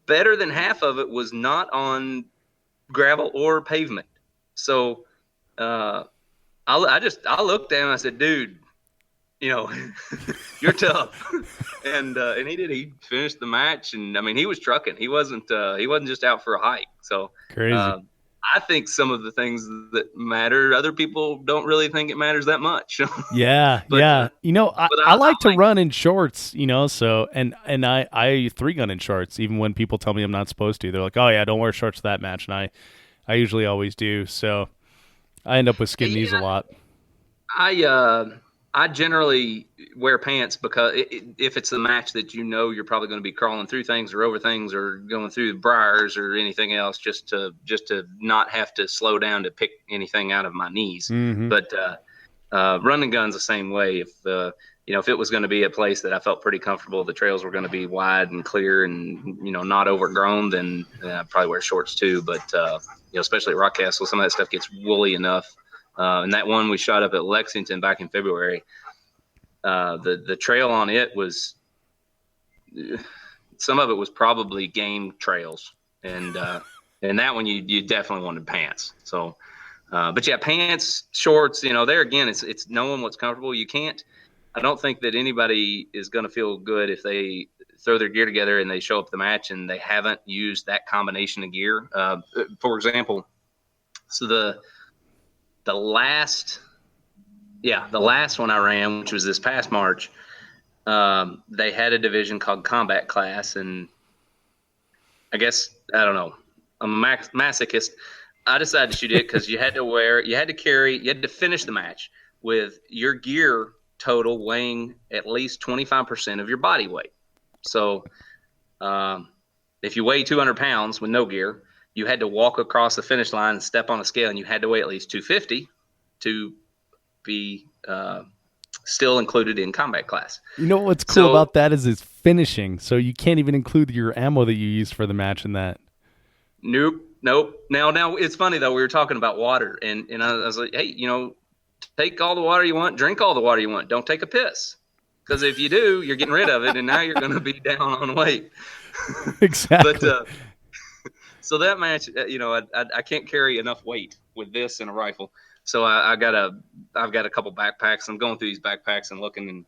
better than half of it was not on gravel or pavement. So I looked at him and I said, dude, you're tough. And he did. He finished the match, and I mean, he was trucking. He wasn't just out for a hike. So crazy. I think some of the things that matter, other people don't really think it matters that much. Yeah, yeah. I like to run in shorts. So and I 3-gun in shorts, even when people tell me I'm not supposed to. They're like, oh yeah, don't wear shorts to that match, and I usually always do. So I end up with skin knees a lot. I generally wear pants because if it's a match that you're probably going to be crawling through things or over things or going through briars or anything else, just to not have to slow down to pick anything out of my knees. Mm-hmm. But running guns the same way. If it was going to be a place that I felt pretty comfortable, the trails were going to be wide and clear and not overgrown, then I'd probably wear shorts too. But especially at Rockcastle, some of that stuff gets woolly enough. And that one we shot up at Lexington back in February, the trail on it was, some of it was probably game trails, and that one you definitely wanted pants. So, but yeah, pants, shorts. There again, it's knowing what's comfortable. I don't think that anybody is going to feel good if they throw their gear together and they show up at the match and they haven't used that combination of gear. For example, so the last one I ran, which was this past March, they had a division called Combat Class, and I guess, I don't know, I'm a masochist. I decided to shoot it because you had to finish the match with your gear total weighing at least 25% of your body weight. So if you weigh 200 pounds with no gear, you had to walk across the finish line and step on a scale, and you had to weigh at least 250 to be still included in Combat Class. What's cool about that is it's finishing, so you can't even include your ammo that you used for the match in that. Nope. Now it's funny though. We were talking about water, and I was like, hey, take all the water you want, drink all the water you want. Don't take a piss, because if you do, you're getting rid of it, and now you're going to be down on weight. Exactly. But so that match, I can't carry enough weight with this and a rifle. So I've got a couple backpacks. I'm going through these backpacks and looking and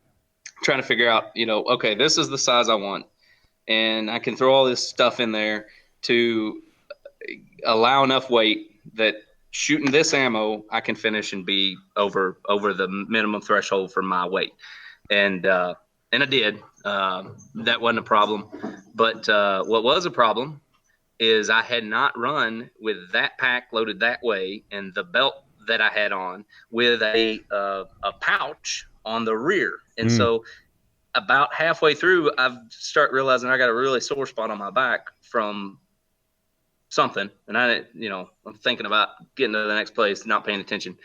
trying to figure out, okay, this is the size I want, and I can throw all this stuff in there to allow enough weight that shooting this ammo, I can finish and be over the minimum threshold for my weight. And I did. That wasn't a problem. But what was a problem is I had not run with that pack loaded that way and the belt that I had on with a pouch on the rear. And so about halfway through, I start realizing I got a really sore spot on my back from something. And I'm thinking about getting to the next place, not paying attention.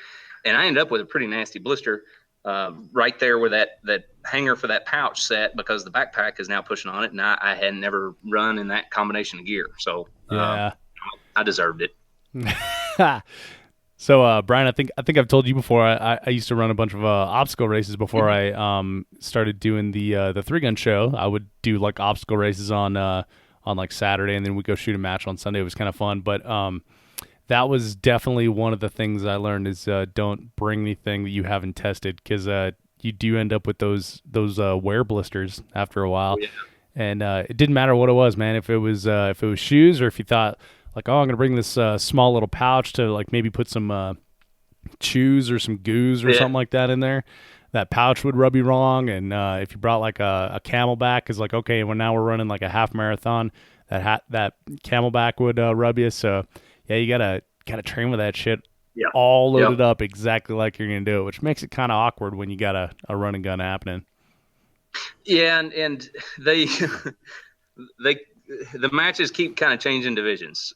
And I ended up with a pretty nasty blister right there where that hanger for that pouch set, because the backpack is now pushing on it. And I had never run in that combination of gear. So yeah, I deserved it. So, Brian, I think I've told you before, I used to run a bunch of obstacle races before I started doing the 3-gun show. I would do like obstacle races on like Saturday, and then we'd go shoot a match on Sunday. It was kind of fun. But that was definitely one of the things I learned is don't bring anything that you haven't tested, because you do end up with those wear blisters after a while. Yeah. And it didn't matter what it was, man. If it was shoes, or if you thought, like, oh, I'm going to bring this small little pouch to like maybe put some chews or some goos or something like that in there, that pouch would rub you wrong. And if you brought like a Camelback, is like, okay, well, now we're running like a half marathon, that Camelback would rub you. So yeah, you gotta train with that shit all loaded up exactly like you're going to do it, which makes it kind of awkward when you got a run and gun happening. Yeah, and they the matches keep kind of changing divisions.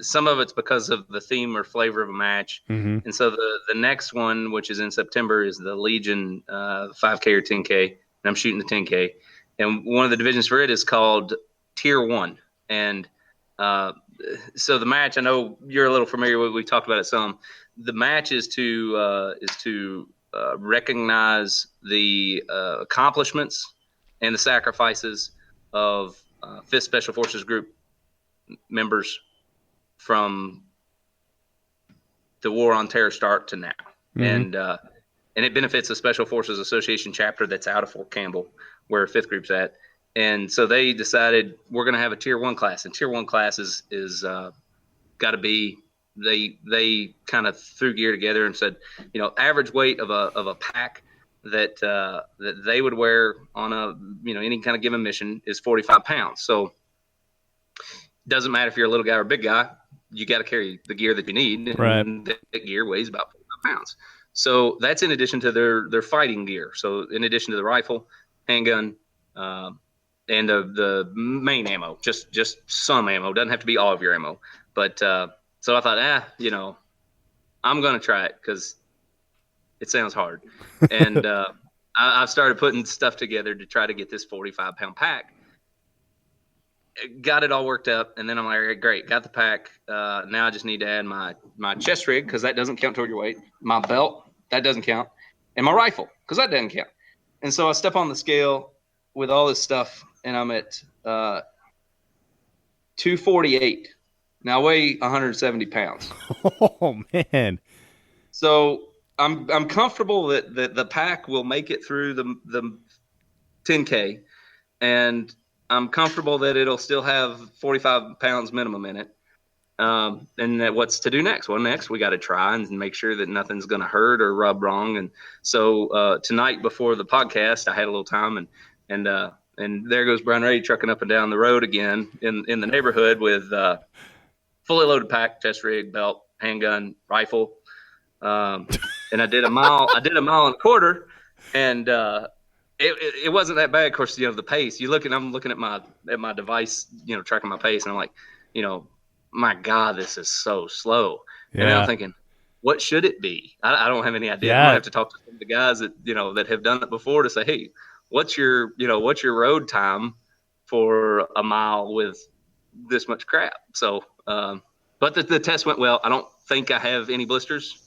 Some of it's because of the theme or flavor of a match. Mm-hmm. And so the next one, which is in September, is the Legion 5K or 10K, and I'm shooting the 10K. And one of the divisions for it is called Tier 1. And so the match, I know you're a little familiar with, we talked about it some. The match is to recognize the accomplishments and the sacrifices of 5th Special Forces Group members from the War on Terror start to now. Mm-hmm. And it benefits the Special Forces Association chapter that's out of Fort Campbell, where 5th Group's at. And so they decided we're going to have a Tier 1 class. And Tier 1 class is got to be, they kind of threw gear together and said, average weight of a pack that they would wear on any kind of given mission is 45 pounds. So it doesn't matter if you're a little guy or a big guy, you got to carry the gear that you need. Right. And that gear weighs about 45 pounds. So that's in addition to their fighting gear. So in addition to the rifle, handgun, and the main ammo, just some ammo. Doesn't have to be all of your ammo. But so I thought, I'm gonna try it because it sounds hard. And I've started putting stuff together to try to get this 45-pound pack. Got it all worked up, and then I'm like, great, got the pack. Now I just need to add my chest rig, because that doesn't count toward your weight. My belt, that doesn't count. And my rifle, because that doesn't count. And so I step on the scale with all this stuff, and I'm at 248. Now I weigh 170 pounds. Oh, man. So I'm comfortable that the pack will make it through the 10K, and I'm comfortable that it'll still have 45 pounds minimum in it. And that what's to do next? Well, next we got to try and make sure that nothing's going to hurt or rub wrong. And so tonight before the podcast, I had a little time, and there goes Bryan Ray trucking up and down the road again in the neighborhood with fully loaded pack, chest rig, belt, handgun, rifle. And I did a mile and a quarter, and it wasn't that bad. Of course, the pace. I'm looking at my device, tracking my pace, and I'm like, my God, this is so slow. Yeah. And I'm thinking, what should it be? I don't have any idea. Yeah. I'm gonna have to talk to some of the guys that that have done it before to say, hey, what's your road time for a mile with this much crap? So, but the test went well. I don't think I have any blisters.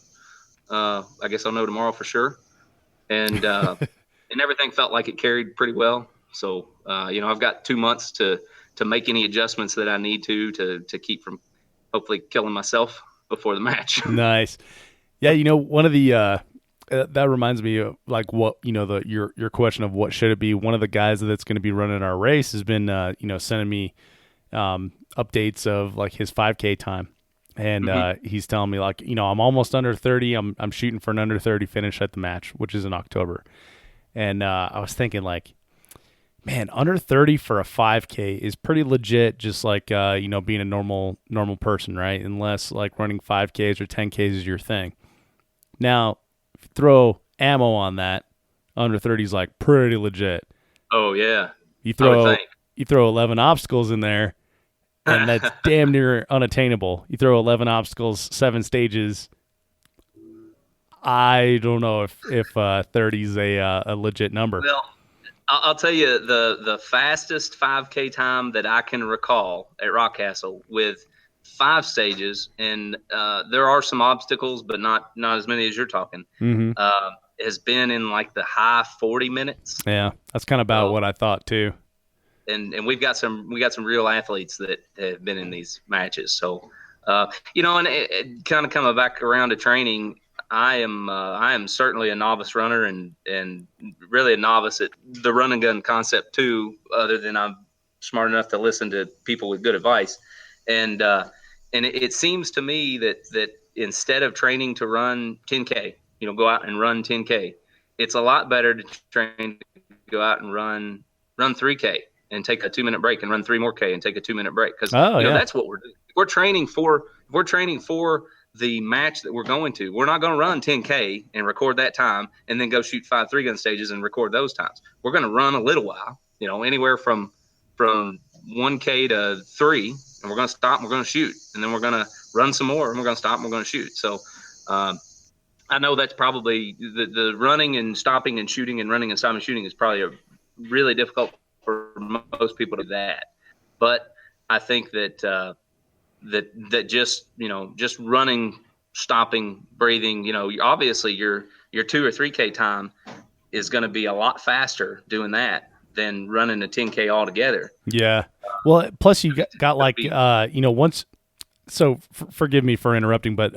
I guess I'll know tomorrow for sure. And and everything felt like it carried pretty well. So, I've got 2 months to make any adjustments that I need to keep from hopefully killing myself before the match. Nice. Yeah. One of the, that reminds me of like what, your question of what should it be. One of the guys that's going to be running our race has been, sending me, updates of like his 5K time. And, he's telling me like, I'm almost under 30. I'm shooting for an under 30 finish at the match, which is in October. And I was thinking like, man, under 30 for a 5K is pretty legit, just like, being a normal person, right? Unless like running 5Ks or 10Ks is your thing. Now, if you throw ammo on that, under 30 is like pretty legit. Oh, yeah. You throw 11 obstacles in there, and that's damn near unattainable. You throw 11 obstacles, 7 stages. I don't know if 30 is a legit number. Well, I'll tell you the fastest 5K time that I can recall at Rockcastle with 5 stages, and there are some obstacles, but not as many as you're talking. Mm-hmm. Has been in like the high 40 minutes. Yeah, that's kind of about what I thought too. And we've got some real athletes that have been in these matches. So, and it kind of coming back around to training. I am certainly a novice runner and really a novice at the run and gun concept too, other than I'm smart enough to listen to people with good advice. And it seems to me that instead of training to run 10K, go out and run 10K, it's a lot better to train to go out and run 3K and take a 2-minute break and run 3 more K and take a 2-minute break. Cause that's what we're doing. We're training for the match that we're going to. We're not going to run 10K and record that time and then go shoot 5 3-gun stages and record those times. We're going to run a little while, anywhere from 1K to 3, and we're going to stop and we're going to shoot. And then we're going to run some more and we're going to stop and we're going to shoot. So I know that's probably the running and stopping and shooting and running and stopping and shooting is probably really difficult for most people to do that. But I think that that just running, stopping, breathing, obviously your 2 or 3K time is going to be a lot faster doing that than running a 10K altogether. Yeah. Well, plus you got like, once, so forgive me for interrupting, but,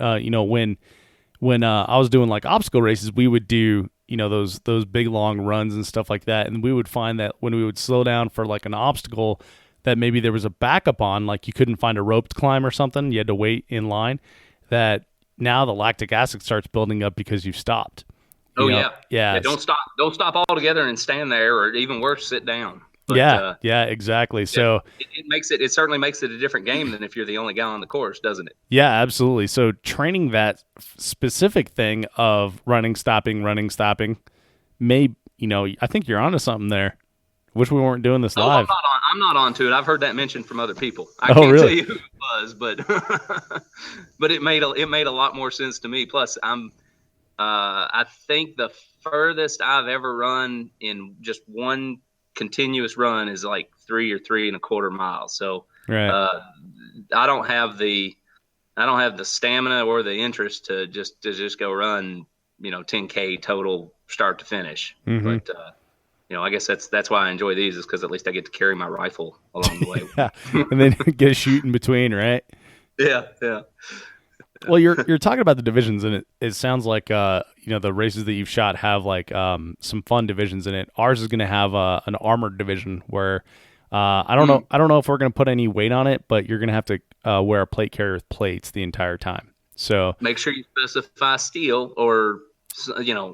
when I was doing like obstacle races, we would do, those big long runs and stuff like that. And we would find that when we would slow down for like an obstacle that maybe there was a backup on, like you couldn't find a rope to climb or something, you had to wait in line, that now the lactic acid starts building up because you've stopped. Yeah. Don't stop altogether and stand there, or even worse, sit down. But, yeah, exactly. So it certainly makes it a different game than if you're the only guy on the course, doesn't it? yeah, absolutely. So training that specific thing of running, stopping, may, I think you're onto something there. Wish we weren't doing this live. I'm not onto it. I've heard that mentioned from other people. I Oh, can't really? tell you who it was, but it made a lot more sense to me. Plus, I think the furthest I've ever run in just one continuous run is like 3 or 3.25 miles. So Right. I don't have the stamina or the interest to just go run 10K total start to finish. Mm-hmm. But I guess that's why I enjoy these, is because at least I get to carry my rifle along the way. Yeah. And then get a shoot in between, right? Yeah. Well, you're talking about the divisions, and it sounds like the races that you've shot have like some fun divisions in it. Ours is going to have an armored division where I don't know if we're going to put any weight on it, but you're going to have to wear a plate carrier with plates the entire time. So make sure you specify steel, or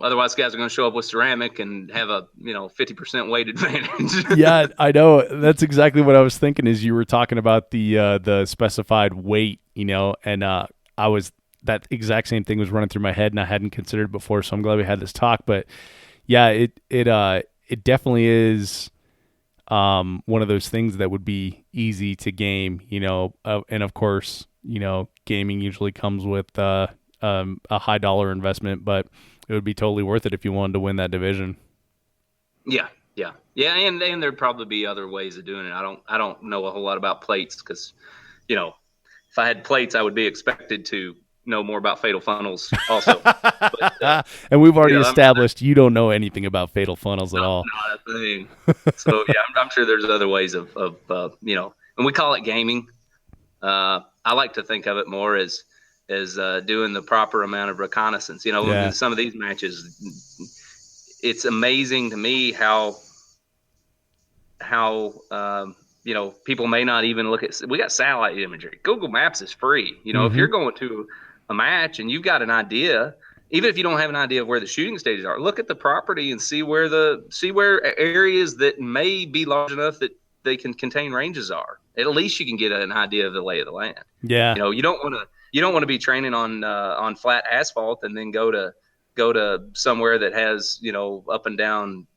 otherwise guys are going to show up with ceramic and have a 50% weight advantage. Yeah, I know. That's exactly what I was thinking. Is you were talking about the specified weight, and that exact same thing was running through my head, and I hadn't considered it before. So I'm glad we had this talk. But yeah, it definitely is one of those things that would be easy to game, and of course, gaming usually comes with a high dollar investment, but it would be totally worth it if you wanted to win that division. Yeah, and there'd probably be other ways of doing it. I don't know a whole lot about plates, because if I had plates, I would be expected to know more about fatal funnels also. But, and we've already established you don't know anything about fatal funnels at all. Not a thing. So yeah, I'm sure there's other ways of and we call it gaming. I like to think of it more as doing the proper amount of reconnaissance. In some of these matches, it's amazing to me how people may not even look at. We got satellite imagery. Google Maps is free. If you're going to a match and you've got an idea, even if you don't have an idea of where the shooting stages are, look at the property and see where areas that may be large enough that they can contain ranges are. At least you can get an idea of the lay of the land. Yeah. You don't want to be training on flat asphalt and then go to somewhere that has up and down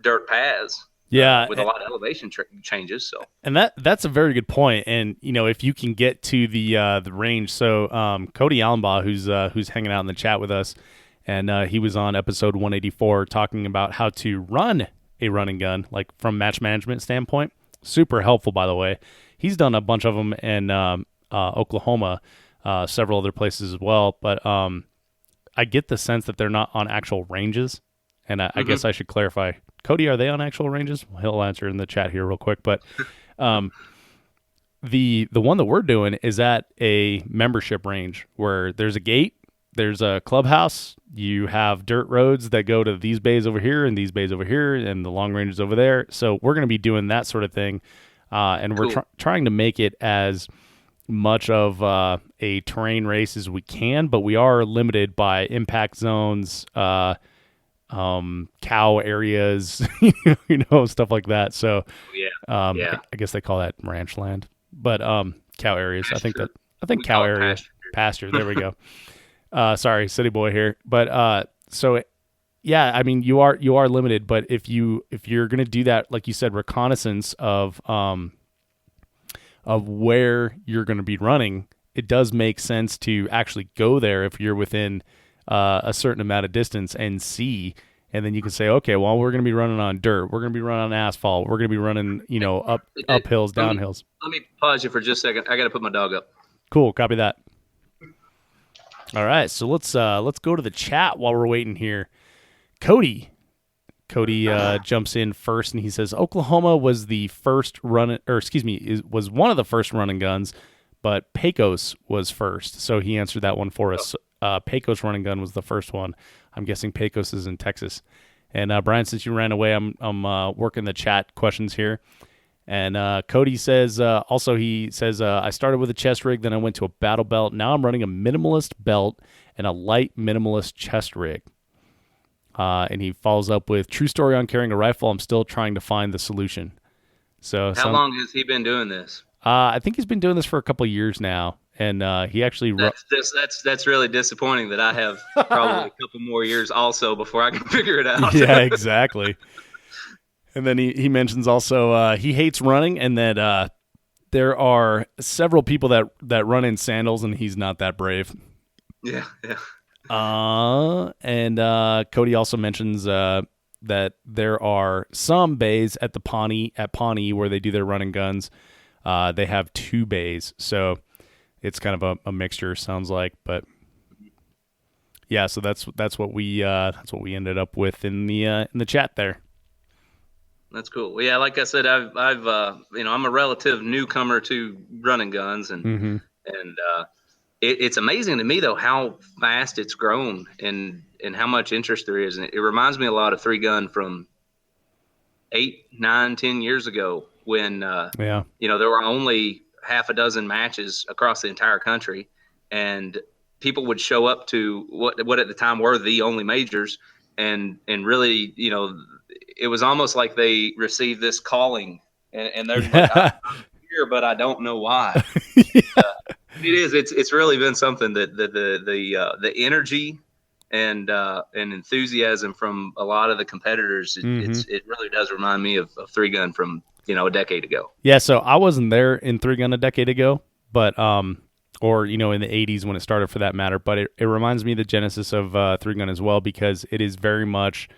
dirt paths. Yeah, with a lot of elevation changes. So, and that's a very good point. And if you can get to the range, so Cody Allenbaugh, who's hanging out in the chat with us, and he was on episode 184 talking about how to run a running gun, like from match management standpoint. Super helpful, by the way. He's done a bunch of them in Oklahoma, several other places as well. But I get the sense that they're not on actual ranges, and I guess I should clarify. Cody, are they on actual ranges? Well, he'll answer in the chat here real quick. But the one that we're doing is at a membership range where there's a gate, there's a clubhouse, you have dirt roads that go to these bays over here and these bays over here, and the long range is over there. So we're going to be doing that sort of thing, and we're trying to make it as much of a terrain race as we can, but we are limited by impact zones, cow areas, stuff like that. So I guess they call that ranch land, but cow areas. Pasture. I think cow area, pasture. There we go. Sorry, city boy here. But so yeah, I mean you are limited, but if you're gonna do that, like you said, reconnaissance of where you're gonna be running, it does make sense to actually go there if you're within a certain amount of distance and see, and then you can say, okay, well, we're going to be running on dirt, we're going to be running on asphalt, we're going to be running, up hills, down hills. Let me pause you for just a second. I got to put my dog up. Cool, copy that. All right, so let's go to the chat while we're waiting here. Cody jumps in first, and he says Oklahoma was the first was one of the first running guns, but Pecos was first. So he answered that one for us. Pecos running gun was the first one. I'm guessing Pecos is in Texas. And Brian, since you ran away, I'm working the chat questions here. And Cody says, he says, I started with a chest rig, then I went to a battle belt. Now I'm running a minimalist belt and a light minimalist chest rig. And he follows up with, true story on carrying a rifle. I'm still trying to find the solution. So how long has he been doing this? I think he's been doing this for a couple of years now, and he actually That's really disappointing that I have probably a couple more years also before I can figure it out. Yeah, exactly. And then he mentions also he hates running, and that there are several people that run in sandals, and he's not that brave. Yeah. And Cody also mentions that there are some bays at Pawnee where they do their running guns. They have 2 bays, so it's kind of a mixture, sounds like. But yeah, so that's what we ended up with in the chat there. That's cool. Well, yeah, like I said, I've I'm a relative newcomer to running guns, and it's amazing to me though how fast it's grown and how much interest there is. And it reminds me a lot of 3-gun from 8, 9, 10 years ago when there were only half a dozen matches across the entire country, and people would show up to what at the time were the only majors, and really, it was almost like they received this calling, and they're like, I'm here, but I don't know why. It is. It's really been something that the energy and enthusiasm from a lot of the competitors. It really does remind me of 3-gun from a decade ago. Yeah. So I wasn't there in 3-gun a decade ago, but or in the 80s when it started, for that matter. But it reminds me of the genesis of 3-gun as well, because it is very much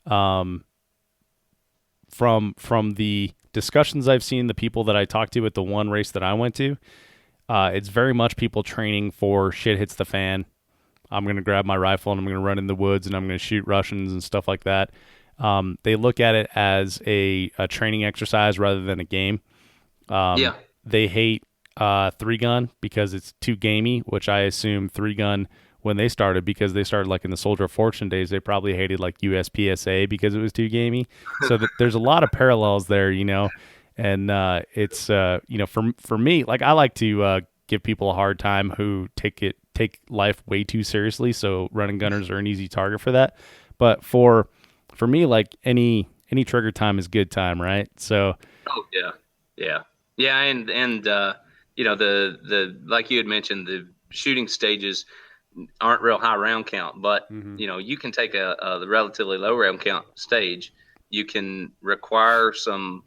from the discussions I've seen, the people that I talked to at the one race that I went to, it's very much people training for shit hits the fan. I'm going to grab my rifle and I'm going to run in the woods and I'm going to shoot Russians and stuff like that. They look at it as a training exercise rather than a game. They hate 3-gun because it's too gamey, which I assume 3-gun, when they started, because they started like in the Soldier of Fortune days, they probably hated like USPSA because it was too gamey. So there's a lot of parallels there, and it's for me, like, I like to give people a hard time who take life way too seriously. So running gunners are an easy target for that. But for me, like, any trigger time is good time, right? So. Oh yeah, and the like you had mentioned, the shooting stages aren't real high round count, but you can take the relatively low round count stage. You can require some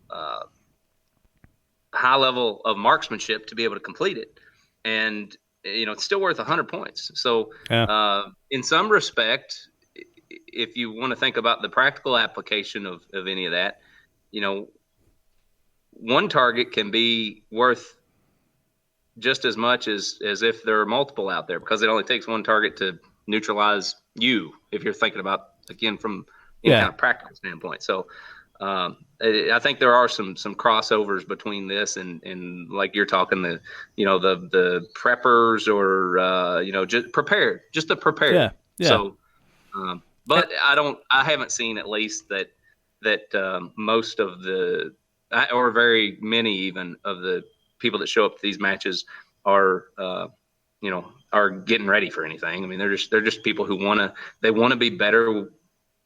high level of marksmanship to be able to complete it, and it's still worth 100 points. So in some respect, if you want to think about the practical application of any of that, one target can be worth just as much as if there are multiple out there, because it only takes one target to neutralize you, if you're thinking about, again, from kind of practical standpoint. So I think there are some crossovers between this and like you're talking, the preppers, or just the prepared. Yeah. So but I haven't seen, at least, that most of the, or very many even, of the people that show up to these matches are getting ready for anything. I mean, they're just people who want to be better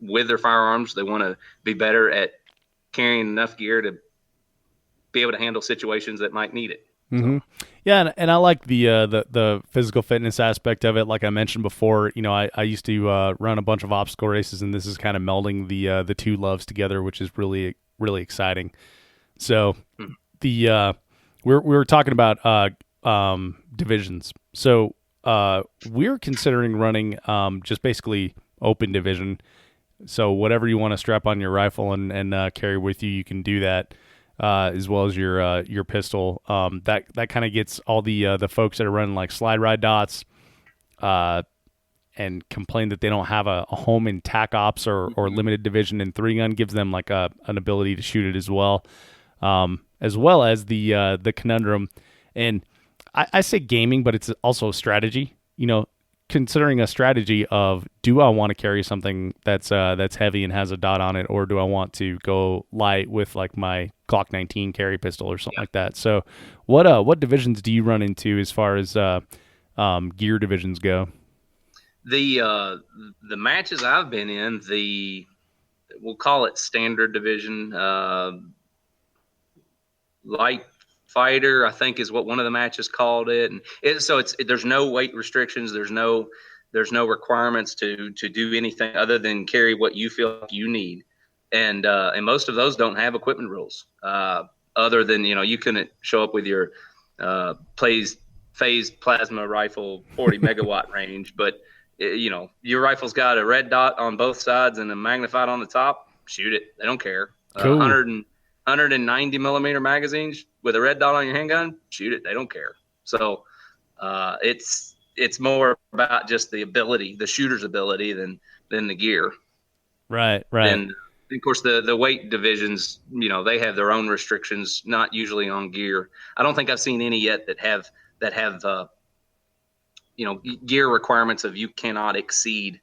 with their firearms. They want to be better at carrying enough gear to be able to handle situations that might need it. Mm-hmm. Yeah, and I like the physical fitness aspect of it. Like I mentioned before, I used to run a bunch of obstacle races, and this is kind of melding the two loves together, which is really, really exciting. So we were talking about divisions. So we're considering running just basically open division. So whatever you want to strap on your rifle and carry with you, you can do that, as well as your pistol. That kind of gets all the folks that are running like slide ride dots and complain that they don't have a home in TAC Ops or limited division, and 3-gun gives them like an ability to shoot it as well as the conundrum. And I say gaming, but it's also a strategy. Considering a strategy of, do I want to carry something that's heavy and has a dot on it, or do I want to go light with like my Glock 19 carry pistol or something like that? So what divisions do you run into as far as gear divisions go? The matches I've been in, we'll call it standard division, light fighter, I think is what one of the matches called it. And there's no weight restrictions. There's no requirements to do anything other than carry what you feel like you need. And most of those don't have equipment rules, other than, you couldn't show up with your phased plasma rifle 40 megawatt range, but your rifle's got a red dot on both sides and a magnified on the top. Shoot it. They don't care. Cool. 190 millimeter magazines with a red dot on your handgun. Shoot it. They don't care. So it's more about just the ability, the shooter's ability, than the gear. Right. And of course, the weight divisions, they have their own restrictions, not usually on gear. I don't think I've seen any yet that have gear requirements of you cannot exceed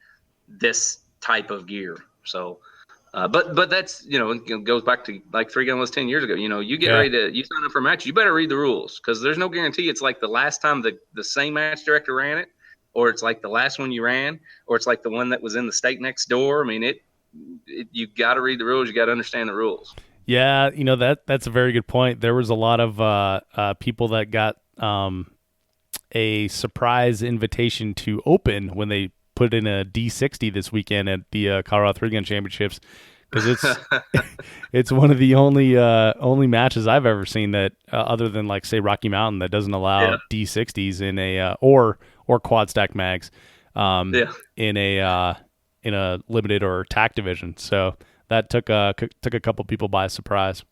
this type of gear. So, but that's, it goes back to like 3-gun was 10 years ago. You get ready you sign up for a match, you better read the rules, because there's no guarantee it's like the last time the same match director ran it, or it's like the last one you ran, or it's like the one that was in the state next door. I mean, you got to read the rules. You got to understand the rules. Yeah, that's a very good point. There was a lot of people that got a surprise invitation to open when they put in a D60 this weekend at the Colorado 3-Gun Championships, because it's one of the only matches I've ever seen that other than, like, say, Rocky Mountain, that doesn't allow D60s in a or quad stack mags in a limited or TAC division. So that took a couple people by surprise.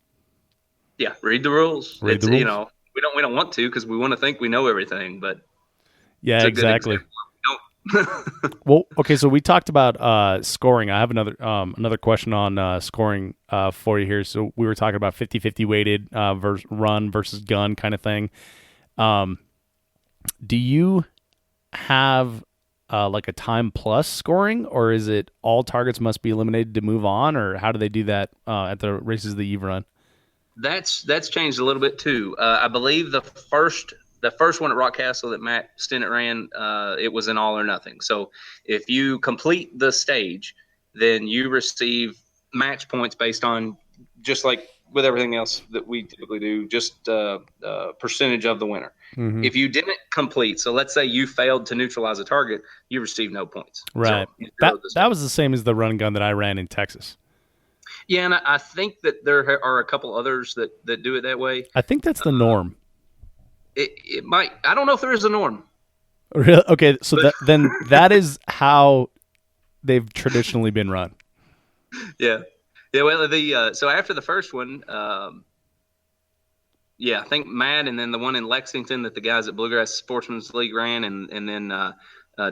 Yeah, read the rules. Read the rules. We don't want to, because we want to think we know everything, but yeah, exactly. Well, okay, so we talked about scoring. I have another question on scoring for you here. So we were talking about 50-50 weighted run versus gun kind of thing. Do you have like a time plus scoring, or is it all targets must be eliminated to move on, or how do they do that at the races that you've run? That's changed a little bit too. I believe the first one at Rockcastle that Matt Stinnett ran, it was an all or nothing. So if you complete the stage, then you receive match points based on, just like with everything else that we typically do, just percentage of the winner. Mm-hmm. If you didn't complete, so let's say you failed to neutralize a target, you receive no points. Right. So that was the same as the run gun that I ran in Texas. Yeah, and I think that there are a couple others that do it that way. I think that's the norm. It might. I don't know if there is a norm. Really? Okay, so then that is how they've traditionally been run. Yeah. Well, so after the first one, I think Matt, and then the one in Lexington that the guys at Bluegrass Sportsman's League ran, and then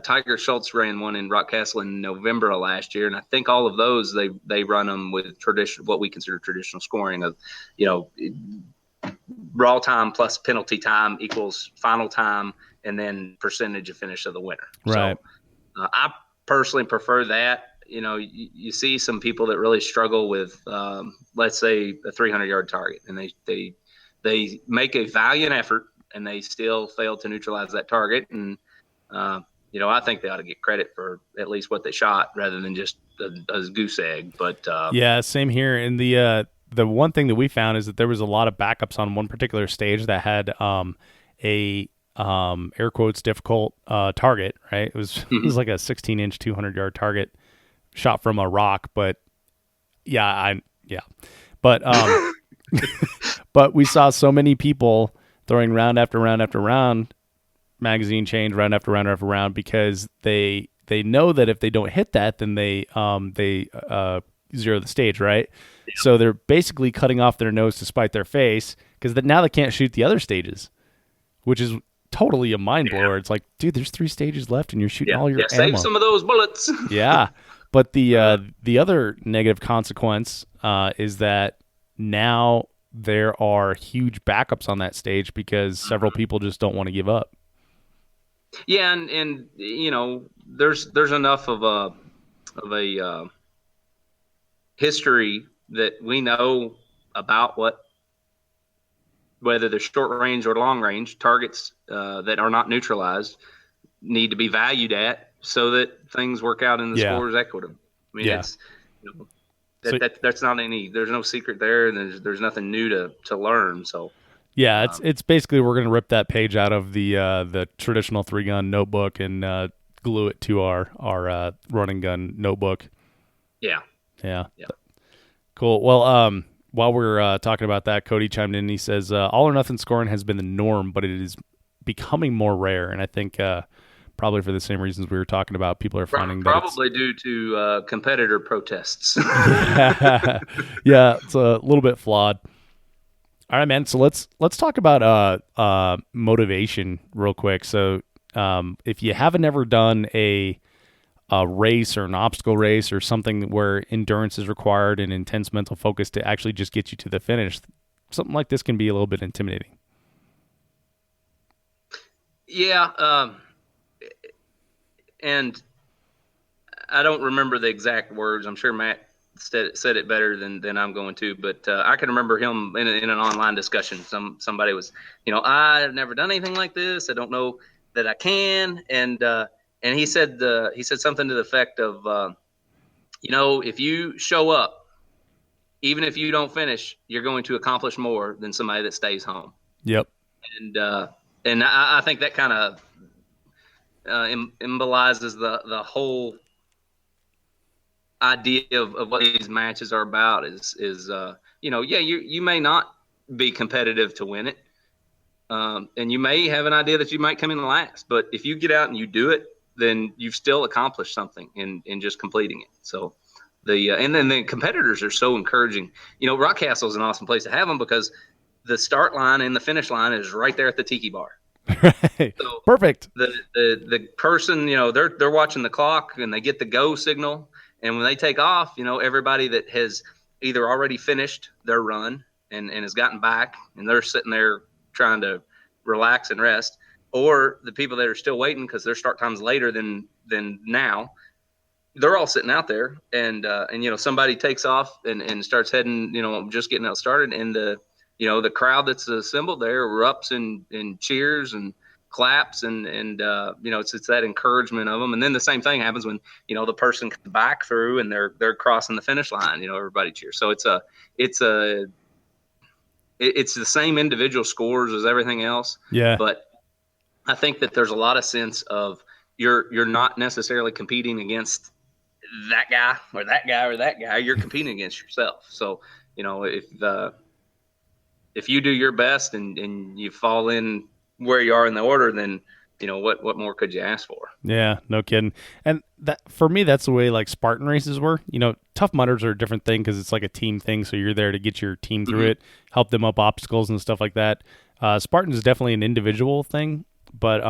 Tiger Schultz ran one in Rockcastle in November of last year, and I think all of those they run them with what we consider traditional scoring of, raw time plus penalty time equals final time, and then percentage of finish of the winner. Right. So I personally prefer that. You see some people that really struggle with, let's say, a 300-yard target, and they make a valiant effort and they still fail to neutralize that target. And, I think they ought to get credit for at least what they shot rather than just a goose egg. But yeah, same here. And the one thing that we found is that there was a lot of backups on one particular stage that had a air quotes difficult target. Right, it was like a 16-inch 200-yard target shot from a rock. But but but we saw so many people throwing round after round after round, magazine change round after round after round, because they know that if they don't hit that, then they zero the stage, right? Yeah. So they're basically cutting off their nose to spite their face, because now they can't shoot the other stages, which is totally a mind blower. Yeah. It's like, dude, there's 3 stages left and you're shooting all your ammo. Save some of those bullets. Yeah. But the other negative consequence is that now there are huge backups on that stage because several people just don't want to give up. Yeah, and there's enough of a history that we know about whether they're short range or long range targets that are not neutralized need to be valued at, so that things work out in the scores equitably. I mean, it's That's not there's no secret there, and there's nothing new to learn. So yeah, it's basically we're gonna rip that page out of the traditional 3-gun notebook and glue it to our running gun notebook. yeah. Cool. Well, while we're talking about that, Cody chimed in and he says, all or nothing scoring has been the norm, but it is becoming more rare. And I think probably for the same reasons we were talking about, people are finding probably due to competitor protests. Yeah, it's a little bit flawed. All right, man. So let's talk about motivation real quick. So if you haven't ever done a race or an obstacle race or something where endurance is required and intense mental focus to actually just get you to the finish, something like this can be a little bit intimidating. Yeah. And I don't remember the exact words. I'm sure Matt said it better than I'm going to, but I can remember him in an online discussion. Somebody was, I've never done anything like this. I don't know that I can. And he said something to the effect of, if you show up, even if you don't finish, you're going to accomplish more than somebody that stays home. Yep. And I think that kind of symbolizes the whole idea of what these matches are about. You may not be competitive to win it, and you may have an idea that you might come in last, but if you get out and you do it, then you've still accomplished something in just completing it. So and then the competitors are so encouraging. Rockcastle is an awesome place to have them because the start line and the finish line is right there at the tiki bar. Right. So perfect. The person, they're watching the clock and they get the go signal. And when they take off, everybody that has either already finished their run and has gotten back and they're sitting there trying to relax and rest, or the people that are still waiting because their start time's later than now, they're all sitting out there and somebody takes off and starts heading, just getting out started, and the crowd that's assembled there erupts and cheers and claps and it's that encouragement of them. And then the same thing happens when the person comes back through and they're crossing the finish line. Everybody cheers. So it's the same individual scores as everything else. Yeah. But I think that there's a lot of sense of you're not necessarily competing against that guy or that guy or that guy. You're competing against yourself. So if you do your best and you fall in where you are in the order, then what more could you ask for? Yeah, no kidding. And that for me, that's the way like Spartan races were. Tough Mudders are a different thing because it's like a team thing. So you're there to get your team through it, help them up obstacles and stuff like that. Spartan is definitely an individual thing, but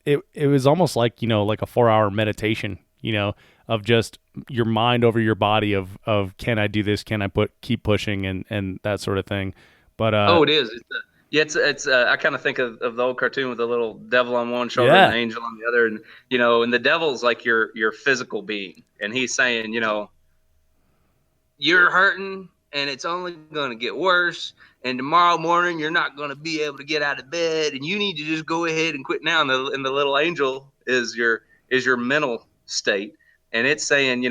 it was almost like like a 4-hour meditation. Of just your mind over your body of can I do this? Can I keep pushing and that sort of thing. But it is. It's I kind of think of the old cartoon with the little devil on one shoulder and the angel on the other, and and the devil's like your physical being, and he's saying, you're hurting and it's only going to get worse, and tomorrow morning you're not going to be able to get out of bed, and you need to just go ahead and quit now. And the little angel is your mental state, and it's saying,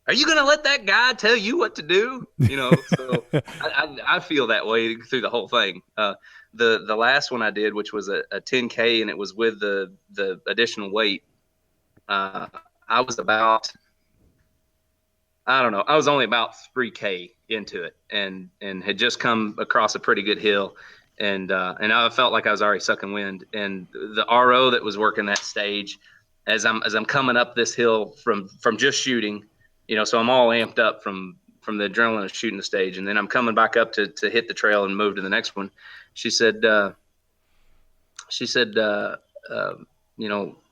are you going to let that guy tell you what to do? So I feel that way through the whole thing. The last one I did, which was a 10K, and it was with the additional weight. I was only about 3K into it and had just come across a pretty good hill. And I felt like I was already sucking wind. And the RO that was working that stage, as I'm coming up this hill from just shooting, so I'm all amped up from the adrenaline of shooting the stage, and then I'm coming back up to hit the trail and move to the next one. She said,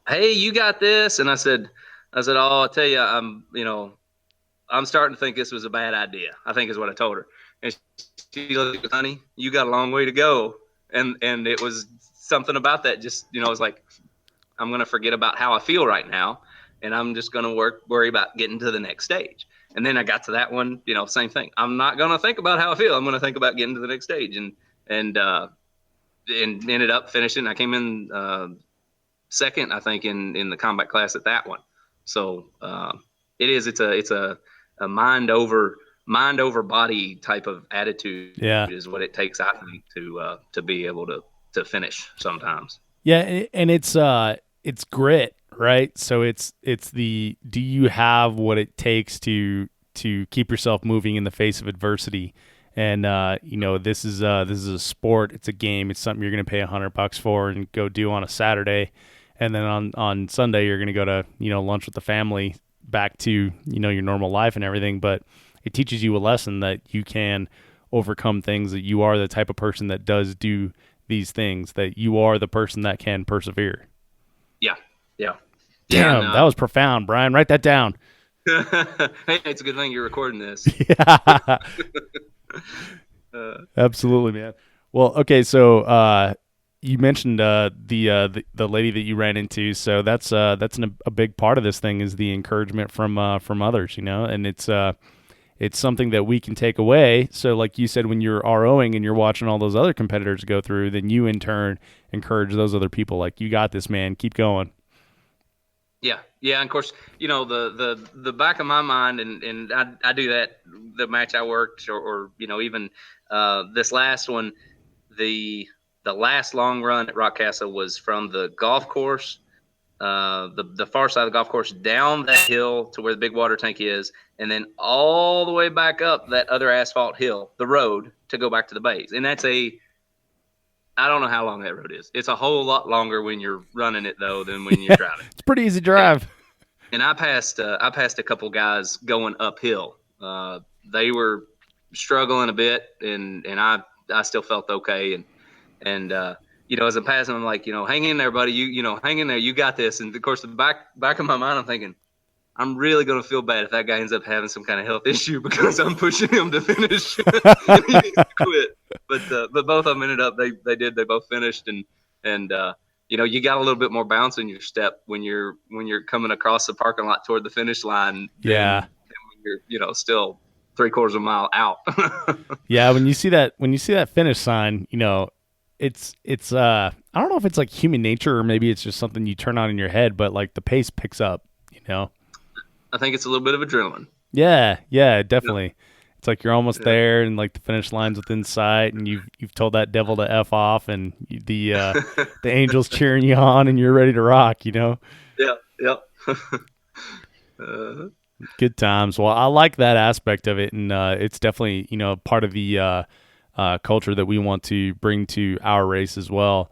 hey, you got this. And I said, oh, I'll tell you, I'm starting to think this was a bad idea, I think is what I told her. And she looked, honey, you got a long way to go. And it was something about that. Just, I was like, I'm going to forget about how I feel right now. And I'm just going to worry about getting to the next stage. And then I got to that one, same thing. I'm not going to think about how I feel. I'm going to think about getting to the next stage. And ended up finishing. I came in second, I think, in the combat class at that one. So it's a a mind over body type of attitude. Yeah. Is what it takes, I think, to be able to finish sometimes. Yeah, and it's grit, right? So it's the, do you have what it takes to keep yourself moving in the face of adversity? And this is a sport, it's a game, it's something you're going to pay $100 for and go do on a Saturday, and then on Sunday you're going to go to lunch with the family, back to your normal life and everything. But it teaches you a lesson that you can overcome things, that you are the type of person that does do these things, that you are the person that can persevere. Yeah. Damn, that was profound, Brian. Write that down. Hey, it's a good thing you're recording this. Yeah. Absolutely, man. Well, okay, so you mentioned the lady that you ran into. So that's a big part of this thing, is the encouragement from others, and it's something that we can take away. So like you said, when you're ROing and you're watching all those other competitors go through, then you in turn encourage those other people, like, you got this, man, keep going. Yeah. And of course, the back of my mind, and I do that, the match I worked, or even this last one, the last long run at Rockcastle was from the golf course, the far side of the golf course, down that hill to where the big water tank is, and then all the way back up that other asphalt hill, the road, to go back to the base. And that's I don't know how long that road is. It's a whole lot longer when you're running it, though, than when you're driving. It's a pretty easy drive. And I passed a couple guys going uphill. They were struggling a bit, and I still felt okay. And as I'm passing, I'm like, hang in there, buddy. Hang in there. You got this. And of course, the back of my mind, I'm thinking, I'm really going to feel bad if that guy ends up having some kind of health issue because I'm pushing him to finish and he needs to quit. But both of them ended up, they both finished, and you got a little bit more bounce in your step when you're coming across the parking lot toward the finish line. Yeah. Than when you're still 3/4 of a mile out. Yeah. When you see that finish sign, it's I don't know if it's like human nature, or maybe it's just something you turn on in your head, but like the pace picks up, I think it's a little bit of adrenaline. Yeah, definitely. Yeah. It's like you're almost there, and like the finish line's within sight, and you've told that devil to F off, and the angels cheering you on, and you're ready to rock. Yeah. Good times. Well, I like that aspect of it, and it's definitely part of the culture that we want to bring to our race as well.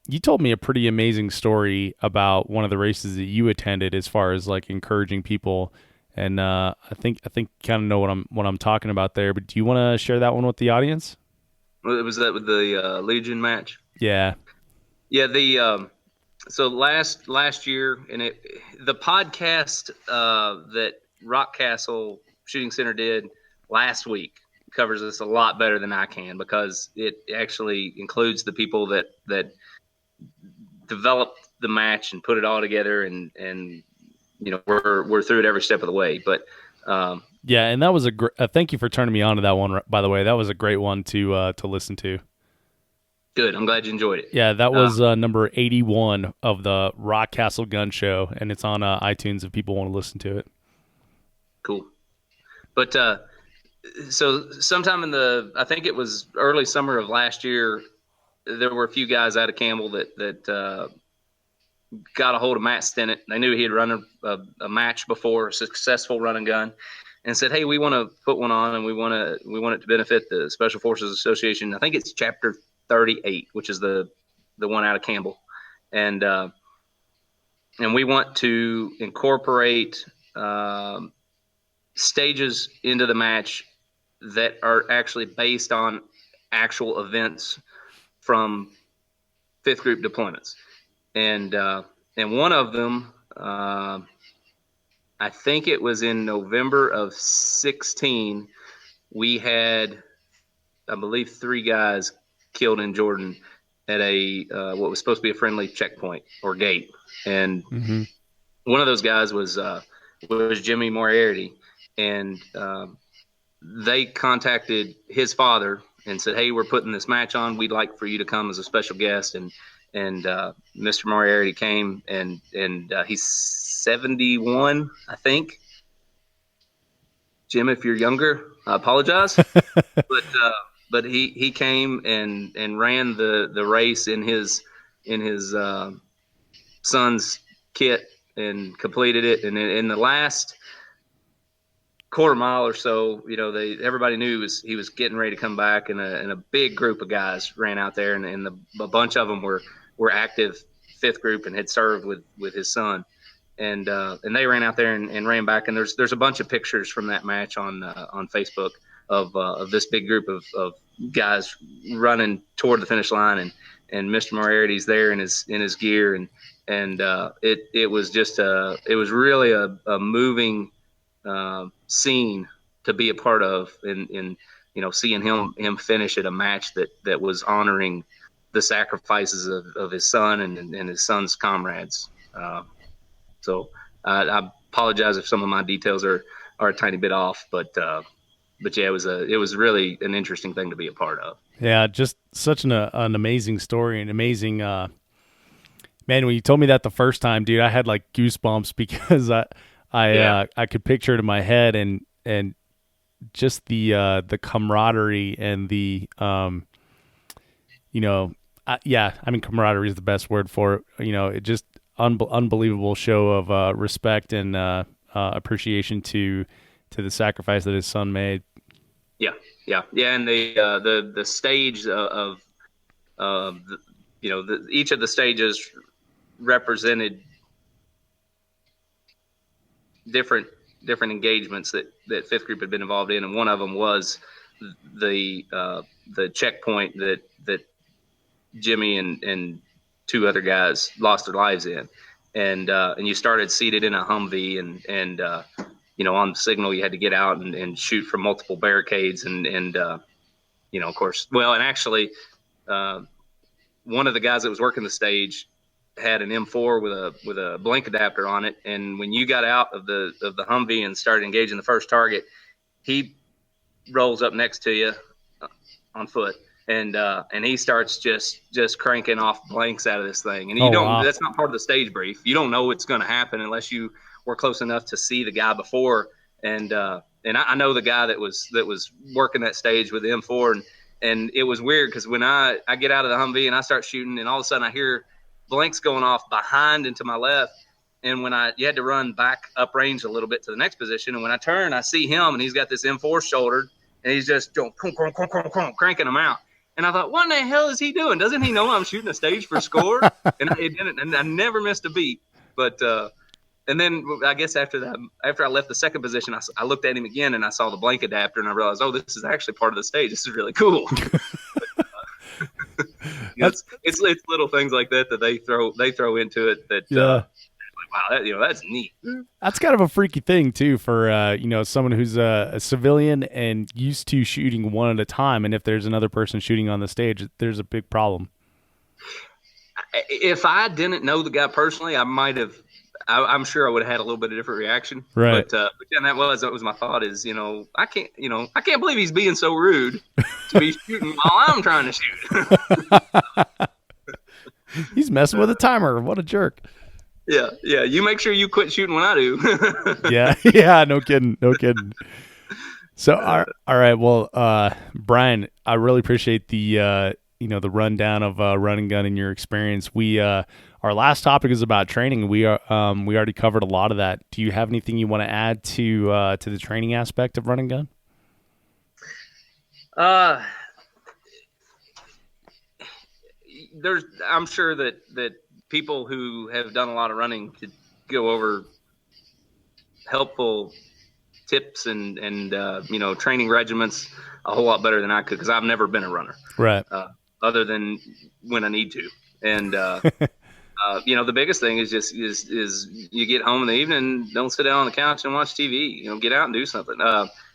You told me a pretty amazing story about one of the races that you attended, as far as like encouraging people, and I think you kind of know what I'm talking about there. But do you want to share that one with the audience? Well, was that with the Legion match? Yeah. So last year, and the podcast that Rockcastle Shooting Center did last week covers this a lot better than I can, because it actually includes the people that developed the match and put it all together, and we're through it every step of the way. But yeah, and that was thank you for turning me on to that one, by the way. That was a great one to listen to. Good. I'm glad you enjoyed it. Yeah, that was number 81 of the Rockcastle Gun Show, and it's on iTunes if people want to listen to it. Cool. But so sometime I think it was early summer of last year, there were a few guys out of Campbell that got a hold of Matt Stennett. They knew he had run a match before, a successful run and gun, and said, "Hey, we want to put one on, and we want it to benefit the Special Forces Association." I think it's Chapter 38, which is the one out of Campbell, and we want to incorporate stages into the match that are actually based on actual events from fifth group deployments. And one of them, I think it was in November of 16, we had, I believe, 3 guys killed in Jordan at a what was supposed to be a friendly checkpoint or gate. And one of those guys was Jimmy Moriarty, and they contacted his father and said, "Hey, we're putting this match on. We'd like for you to come as a special guest." And Mr. Moriarty came, and he's 71, I think. Jim, if you're younger, I apologize. But he came and ran the race in his son's kit and completed it. And in the last quarter mile or so, everybody knew he was getting ready to come back, and a big group of guys ran out there, and a bunch of them were active fifth group and had served with his son, and they ran out there and ran back. And there's a bunch of pictures from that match on Facebook of this big group of guys running toward the finish line, and Mr. Moriarty's there in his gear, and it was just it was really a moving scene to be a part of, in seeing him finish at a match that was honoring the sacrifices of his son and his son's comrades. So I apologize if some of my details are a tiny bit off, but yeah, it was really an interesting thing to be a part of. Yeah, just such an amazing story, and amazing. Man, when you told me that the first time, dude, I had like goosebumps because I could picture it in my head, and just the camaraderie and the camaraderie is the best word for it. It just unbelievable show of respect and appreciation to the sacrifice that his son made. Yeah, and the stage of each of the stages represented different engagements that fifth group had been involved in, and one of them was the checkpoint that Jimmy and two other guys lost their lives in, and you started seated in a Humvee, and on the signal you had to get out and shoot from multiple barricades, and of course, and actually one of the guys that was working the stage had an M4 with a blink adapter on it, and when you got out of the Humvee and started engaging the first target, he rolls up next to you on foot, and he starts just cranking off blanks out of this thing, and that's not part of the stage brief. You don't know what's going to happen unless you were close enough to see the guy before, and I know the guy that was working that stage with the M4, and it was weird because when I get out of the Humvee and I start shooting, and all of a sudden I hear blanks going off behind and to my left, and you had to run back up range a little bit to the next position, and when I turn, I see him, and he's got this M4 shouldered, and he's just cranking them out. And I thought, what in the hell is he doing? Doesn't he know I'm shooting a stage for score? And I never missed a beat. But and then I guess after I left the second position, I looked at him again, and I saw the blank adapter, and I realized, oh, this is actually part of the stage. This is really cool. It's little things like that they throw into it that wow, that's neat. That's kind of a freaky thing too for someone who's a civilian and used to shooting one at a time, and if there's another person shooting on the stage, there's a big problem. If I didn't know the guy personally, I might have. I'm sure I would have had a little bit of different reaction. Right. But yeah, that was my thought is, I can't believe he's being so rude to be shooting while I'm trying to shoot. He's messing with a timer. What a jerk. Yeah. You make sure you quit shooting when I do. Yeah. No kidding. So, all right. Well, Bryan, I really appreciate the rundown of run and gun and your experience. Our last topic is about training. We already covered a lot of that. Do you have anything you want to add to the training aspect of run and gun? I'm sure that people who have done a lot of running could go over helpful tips and training regimens a whole lot better than I could, because I've never been a runner, right? Other than when I need to, and the biggest thing is just you get home in the evening, don't sit down on the couch and watch TV. Get out and do something.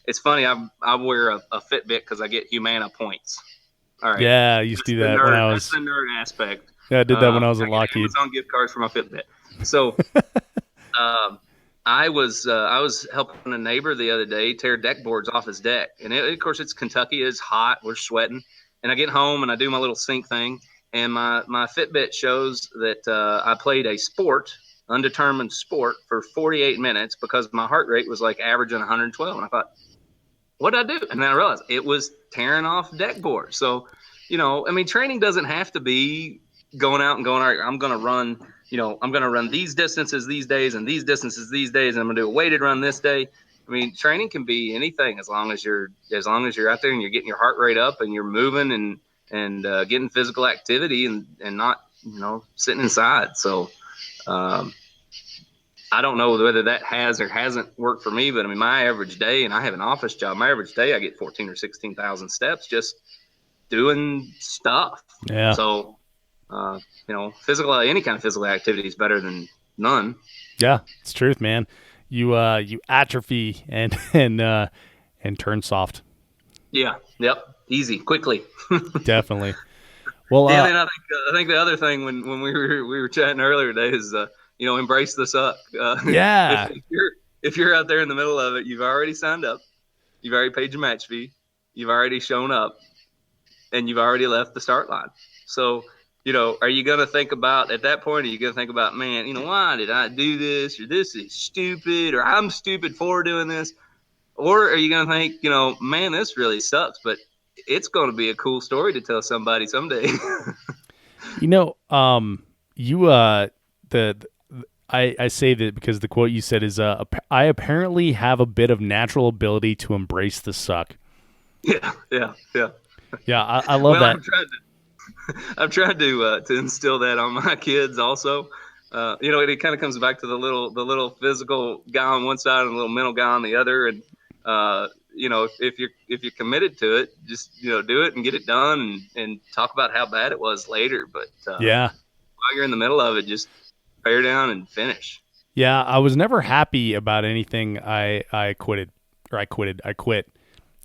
It's funny. I wear a Fitbit because I get Humana points. All right. Yeah, I used to do that when I was. That's the nerd aspect. Yeah, I did that when I was at Lockheed. Amazon gift cards for my Fitbit. So, I was helping a neighbor the other day tear deck boards off his deck, and of course it's Kentucky. It's hot. We're sweating, and I get home and I do my little sync thing, and my Fitbit shows that I played a sport undetermined sport for 48 minutes because my heart rate was like averaging 112. And I thought, what did I do? And then I realized it was tearing off deck board. So, training doesn't have to be going out and going, all right, I'm going to run, I'm going to run these distances these days and these distances these days. And I'm going to do a weighted run this day. Training can be anything as long as you're out there and you're getting your heart rate up and you're moving and getting physical activity and not, sitting inside. So, I don't know whether that has or hasn't worked for me, but my average day, and I have an office job, my average day, I get 14 or 16,000 steps just doing stuff. Yeah. So, any kind of physical activity is better than none. Yeah, it's truth, man. You atrophy and turn soft. Yeah. Yep. Easy, quickly. Definitely. Well, and I think the other thing when we were chatting earlier today is embrace the suck. Yeah. If you're out there in the middle of it, you've already signed up, you've already paid your match fee, you've already shown up, and you've already left the start line. So, are you going to think about, at that point, are you going to think about, man, why did I do this? Or this is stupid, or I'm stupid for doing this? Or are you going to think, man, this really sucks, but it's going to be a cool story to tell somebody someday. I say that because the quote you said is, I apparently have a bit of natural ability to embrace the suck. Yeah. Yeah, I love that. I've tried to instill that on my kids also. It kind of comes back to the little physical guy on one side and the little mental guy on the other. And, if you're committed to it, just, do it and get it done and talk about how bad it was later. But, yeah, while you're in the middle of it, just bear down and finish. Yeah. I was never happy about anything I quit.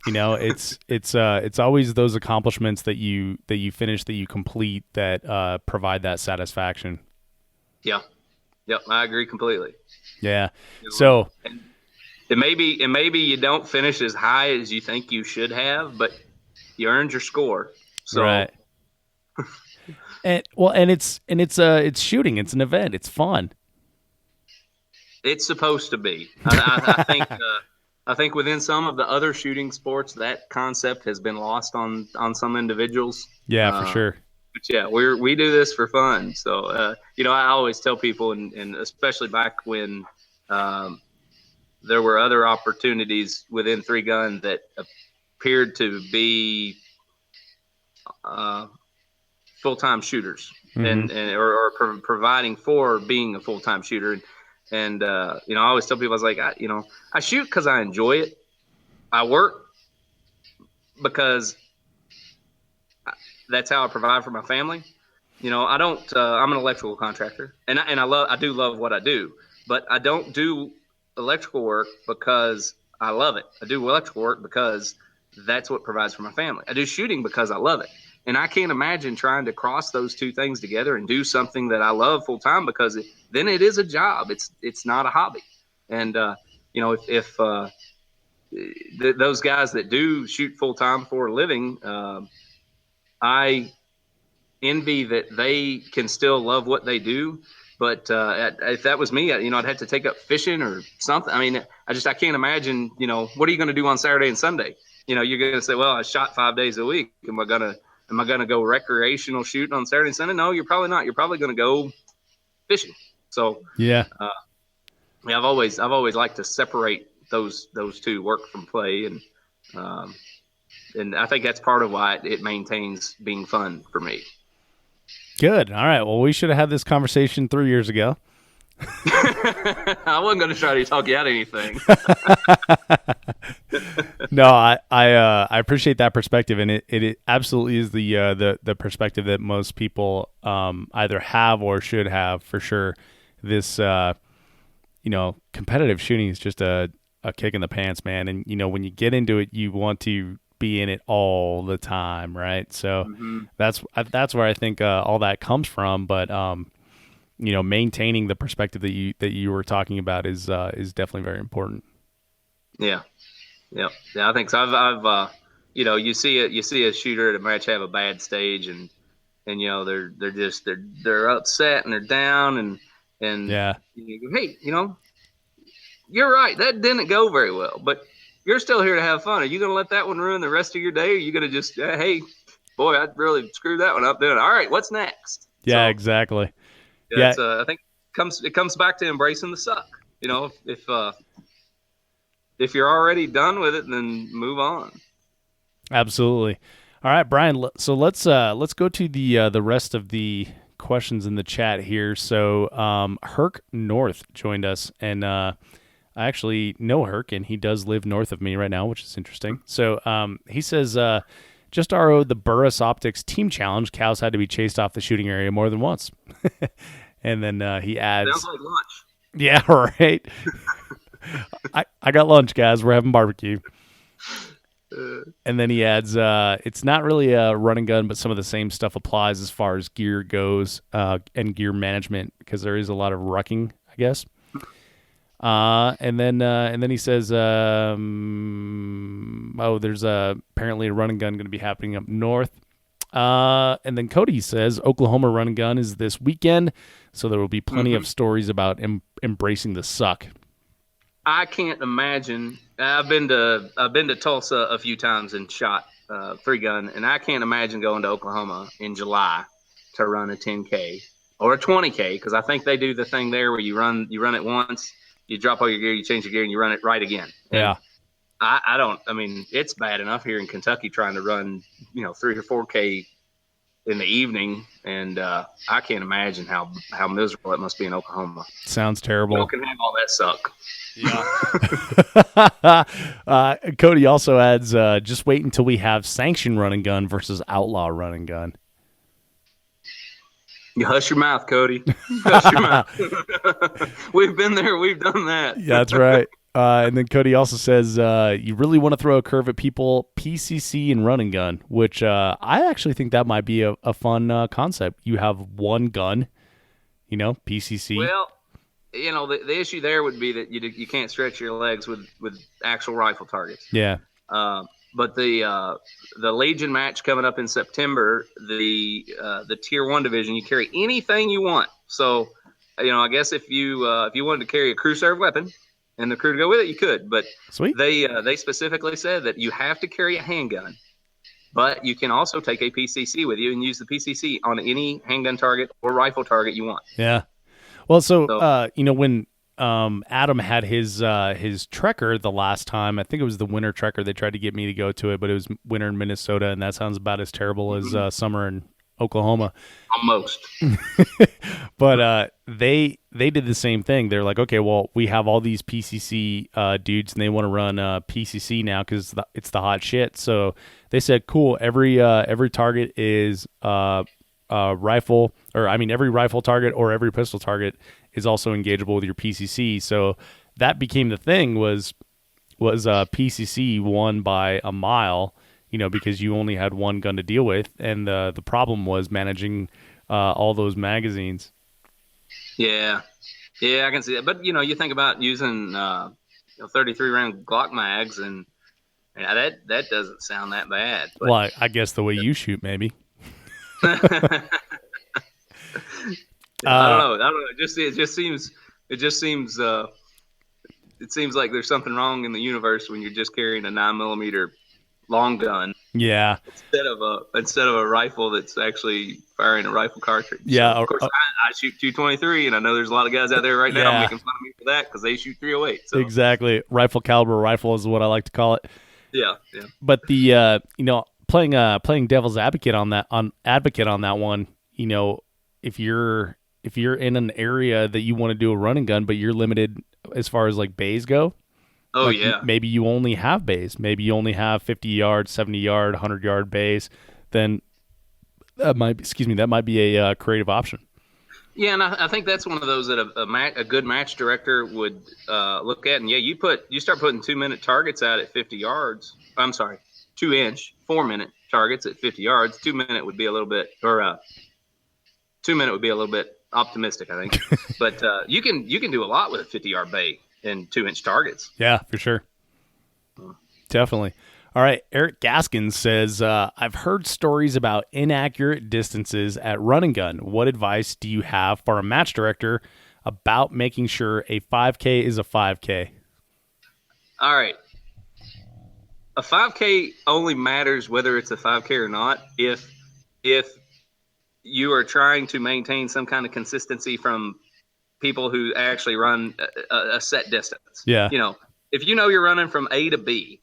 It's always those accomplishments that you finish, that you complete, that provide that satisfaction. Yeah. Yep. I agree completely. Yeah. So and maybe you don't finish as high as you think you should have, but you earned your score. So. Right. And it's shooting. It's an event. It's fun. It's supposed to be. I think. I think within some of the other shooting sports, that concept has been lost on some individuals. Yeah, for sure. But yeah, we do this for fun. So, I always tell people, and especially back when there were other opportunities within Three Gun that appeared to be full-time shooters, mm-hmm. or providing for being a full-time shooter. And I always tell people, I was like, I shoot because I enjoy it. I work because that's how I provide for my family. I don't. I'm an electrical contractor, and I do love what I do, but I don't do electrical work because I love it. I do electrical work because that's what provides for my family. I do shooting because I love it. And I can't imagine trying to cross those two things together and do something that I love full time, because then it is a job. It's not a hobby. And if those guys that do shoot full time for a living, I envy that they can still love what they do. But if that was me, I'd have to take up fishing or something. I can't imagine. What are you going to do on Saturday and Sunday? You're going to say, well, I shot 5 days a week. Am I going to go recreational shooting on Saturday and Sunday? No, you're probably not. You're probably going to go fishing. So yeah, I've always liked to separate those two, work from play, and I think that's part of why it maintains being fun for me. Good. All right. Well, we should have had this conversation 3 years ago. I wasn't going to try to talk you out of anything. No, I appreciate that perspective, and it absolutely is the perspective that most people either have or should have, for sure. This competitive shooting is just a kick in the pants, man. And when you get into it, you want to be in it all the time, right? So mm-hmm. that's where I think all that comes from. But maintaining the perspective that you were talking about is definitely very important. Yeah. I think so. I've you see a shooter at a match have a bad stage, and they're upset and they're down, And Yeah. you go, hey, you're right. That didn't go very well, but you're still here to have fun. Are you going to let that one ruin the rest of your day? Or are you going to just, hey, boy, I really screwed that one up. Then, all right, what's next? Yeah, So, exactly. yeah, I think it comes back to embracing the suck. If you're already done with it, then move on. Absolutely. All right, Brian. So let's go to the rest of the questions in the chat here. So Herc North joined us, and I actually know Herc, and he does live north of me right now, which is interesting. So he says, just RO the Burris Optics team challenge. Cows had to be chased off the shooting area more than once. And then he adds, sounds like lunch. Yeah, right. I got lunch, guys. We're having barbecue. And then he adds, it's not really a run and gun, but some of the same stuff applies as far as gear goes and gear management, because there is a lot of rucking, I guess. And then he says, there's apparently a run and gun going to be happening up north. And then Cody says Oklahoma run and gun is this weekend, so there will be plenty of stories about embracing the suck. I can't imagine. I've been to Tulsa a few times and shot 3-gun, and I can't imagine going to Oklahoma in July to run a 10K or a 20K, because I think they do the thing there where you run it once, you drop all your gear, you change your gear, and you run it right again. And yeah. I mean, it's bad enough here in Kentucky trying to run, 3 or 4K in the evening, and I can't imagine how miserable it must be in Oklahoma. Sounds terrible. You can have all that suck. Yeah. Cody also adds, just wait until we have sanctioned run and gun versus outlaw run and gun. You hush your mouth, Cody. Hush your mouth. We've been there. We've done that. Yeah, that's right. And then Cody also says, you really want to throw a curve at people, PCC and run and gun, which I actually think that might be a fun concept. You have one gun, PCC. Well, the issue there would be that you can't stretch your legs with actual rifle targets. Yeah. But the Legion match coming up in September, the Tier 1 division, you carry anything you want. So, I guess if you wanted to carry a crew serve weapon and the crew to go with it, you could. But Sweet. They specifically said that you have to carry a handgun, but you can also take a PCC with you and use the PCC on any handgun target or rifle target you want. Yeah. Well, so when Adam had his Trekker the last time, I think it was the winter Trekker, they tried to get me to go to it, but it was winter in Minnesota, and that sounds about as terrible as summer in Oklahoma. Almost. But they did the same thing. They're like, okay, well, we have all these PCC dudes, and they want to run PCC now because it's the hot shit. So they said, cool, every target is rifle, or every rifle target or every pistol target is also engageable with your PCC. So that became the thing, was PCC won by a mile, because you only had one gun to deal with, and the problem was managing all those magazines. Yeah, I can see that. But you think about using 33 round Glock mags, and that doesn't sound that bad. But... Well, I guess the way you shoot, maybe. I don't know. It seems like there's something wrong in the universe when you're just carrying a 9mm long gun. Yeah. Instead of a rifle that's actually firing a rifle cartridge. Yeah. So, of course, I shoot .223, and I know there's a lot of guys out there right now making fun of me for that because they shoot .308. So. Exactly. Rifle caliber rifle is what I like to call it. Yeah. But the playing devil's advocate on that one, if you're in an area that you want to do a running gun, but you're limited as far as like bays go. Oh, like yeah. Maybe you only have bays. Maybe you only have 50 yard, 70 yard, 100 yard bays. Then that might be a creative option. Yeah, and I think that's one of those that a good match director would look at. And you start putting 2-minute targets out at 50 yards. I'm sorry, 2-inch, 4-minute targets at 50 yards. 2-minute would be a little bit, or 2-minute would be a little bit optimistic, I think. But you can do a lot with a 50-yard bay and 2-inch targets. Yeah, for sure. Definitely. All right. Eric Gaskins says, I've heard stories about inaccurate distances at run and gun. What advice do you have for a match director about making sure a 5K is a 5K? All right. A 5K only matters whether it's a 5K or not if you are trying to maintain some kind of consistency from people who actually run a set distance. Yeah. If you're running from A to B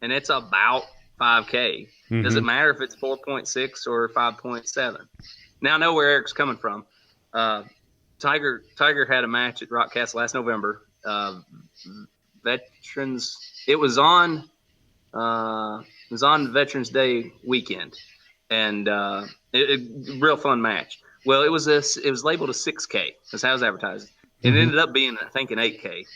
and it's about 5K, does it matter if it's 4.6 or 5.7? Now I know where Eric's coming from. Tiger had a match at Rockcastle last November. Veterans. It was on Veterans Day weekend, and real fun match. Well, it was labeled a 6K. That's how it was advertised. It ended up being, I think, an 8K,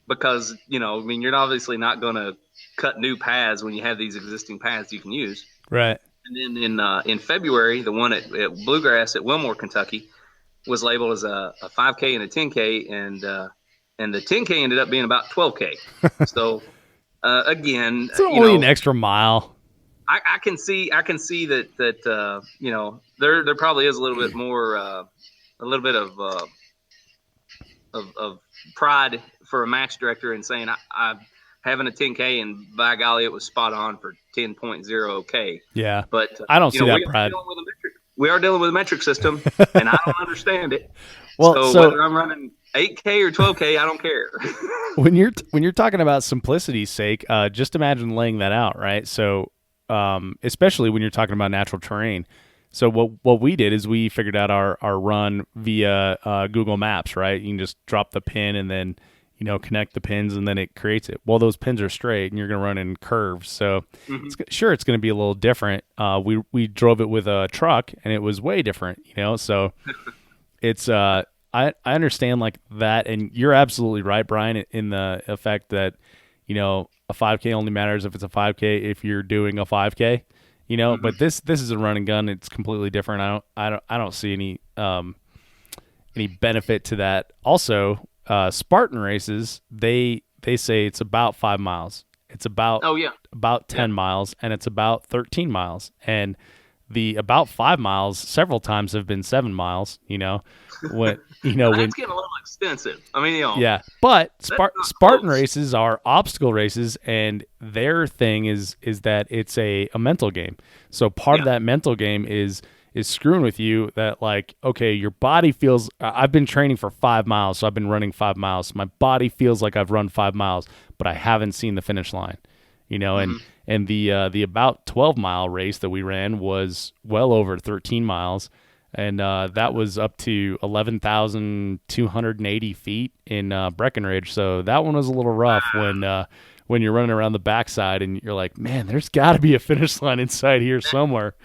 because you're obviously not going to cut new paths when you have these existing paths you can use. Right. And then in February, the one at Bluegrass at Wilmore, Kentucky, was labeled as a 5K and a 10K, and the 10K ended up being about 12K. So again, it's only an extra mile. I can see that there probably is a little bit more a little bit of pride for a match director in saying I having a 10K, and by golly, it was spot on for 10.0K. Yeah, but I don't see that pride. We are dealing with a metric system, and I don't understand it. Well, so whether I'm running 8K or 12K, I don't care. when you're talking about simplicity's sake, just imagine laying that out, right? So, especially when you're talking about natural terrain. So what we did is we figured out our run via Google Maps, right? You can just drop the pin and then connect the pins, and then it creates it. Well, those pins are straight, and you're going to run in curves. So, it's going to be a little different. We drove it with a truck, and it was way different. So it's I understand like that, and you're absolutely right, Brian, in the effect that a 5K only matters if it's a 5K if you're doing a 5K. But this is a run and gun. It's completely different. I don't see any benefit to that. Also, Spartan races, they say it's about 5 miles. It's about about 10 miles, and it's about 13 miles. And the about 5 miles several times have been 7 miles. When that's getting a little extensive. Yeah, but Spartan races are obstacle races, and their thing is that it's a mental game. So part of that mental game is screwing with you that, like, okay, your body feels, I've been training for 5 miles, so I've been running 5 miles. My body feels like I've run 5 miles, but I haven't seen the finish line, and the about 12-mile race that we ran was well over 13 miles, and that was up to 11,280 feet in Breckenridge. So that one was a little rough when you're running around the backside and you're like, man, there's got to be a finish line inside here somewhere.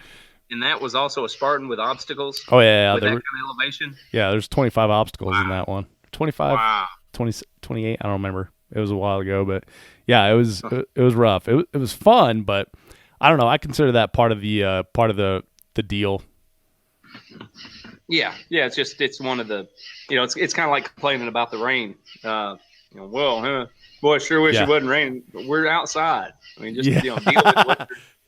And that was also a Spartan with obstacles? Oh, yeah. With that kind of elevation? Yeah, there's 25 obstacles in that one. 25, wow. 20, 28, I don't remember. It was a while ago, but yeah, it was rough. It was fun, but I don't know. I consider that part of the deal. Yeah. It's one of the, it's kind of like complaining about the rain. Boy, I sure wish it wasn't raining. We're outside.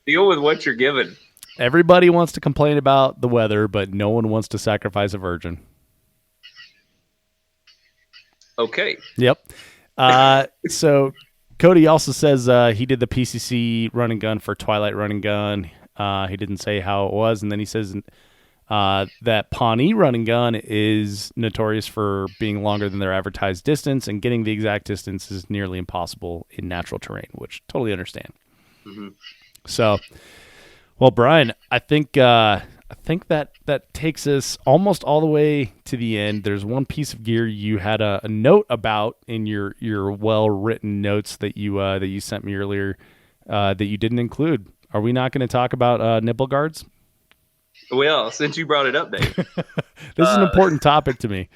deal with what you're given. Everybody wants to complain about the weather, but no one wants to sacrifice a virgin. Okay. Yep. So Cody also says he did the PCC run and gun for Twilight Run and Gun. He didn't say how it was, and then he says that Pawnee Run and Gun is notorious for being longer than their advertised distance, and getting the exact distance is nearly impossible in natural terrain, which totally understand. So, well, Brian, I think that takes us almost all the way to the end. There's one piece of gear you had a note about in your well-written notes that you sent me earlier that you didn't include. Are we not going to talk about nipple guards? Well, since you brought it up, Dave. This is an important topic to me.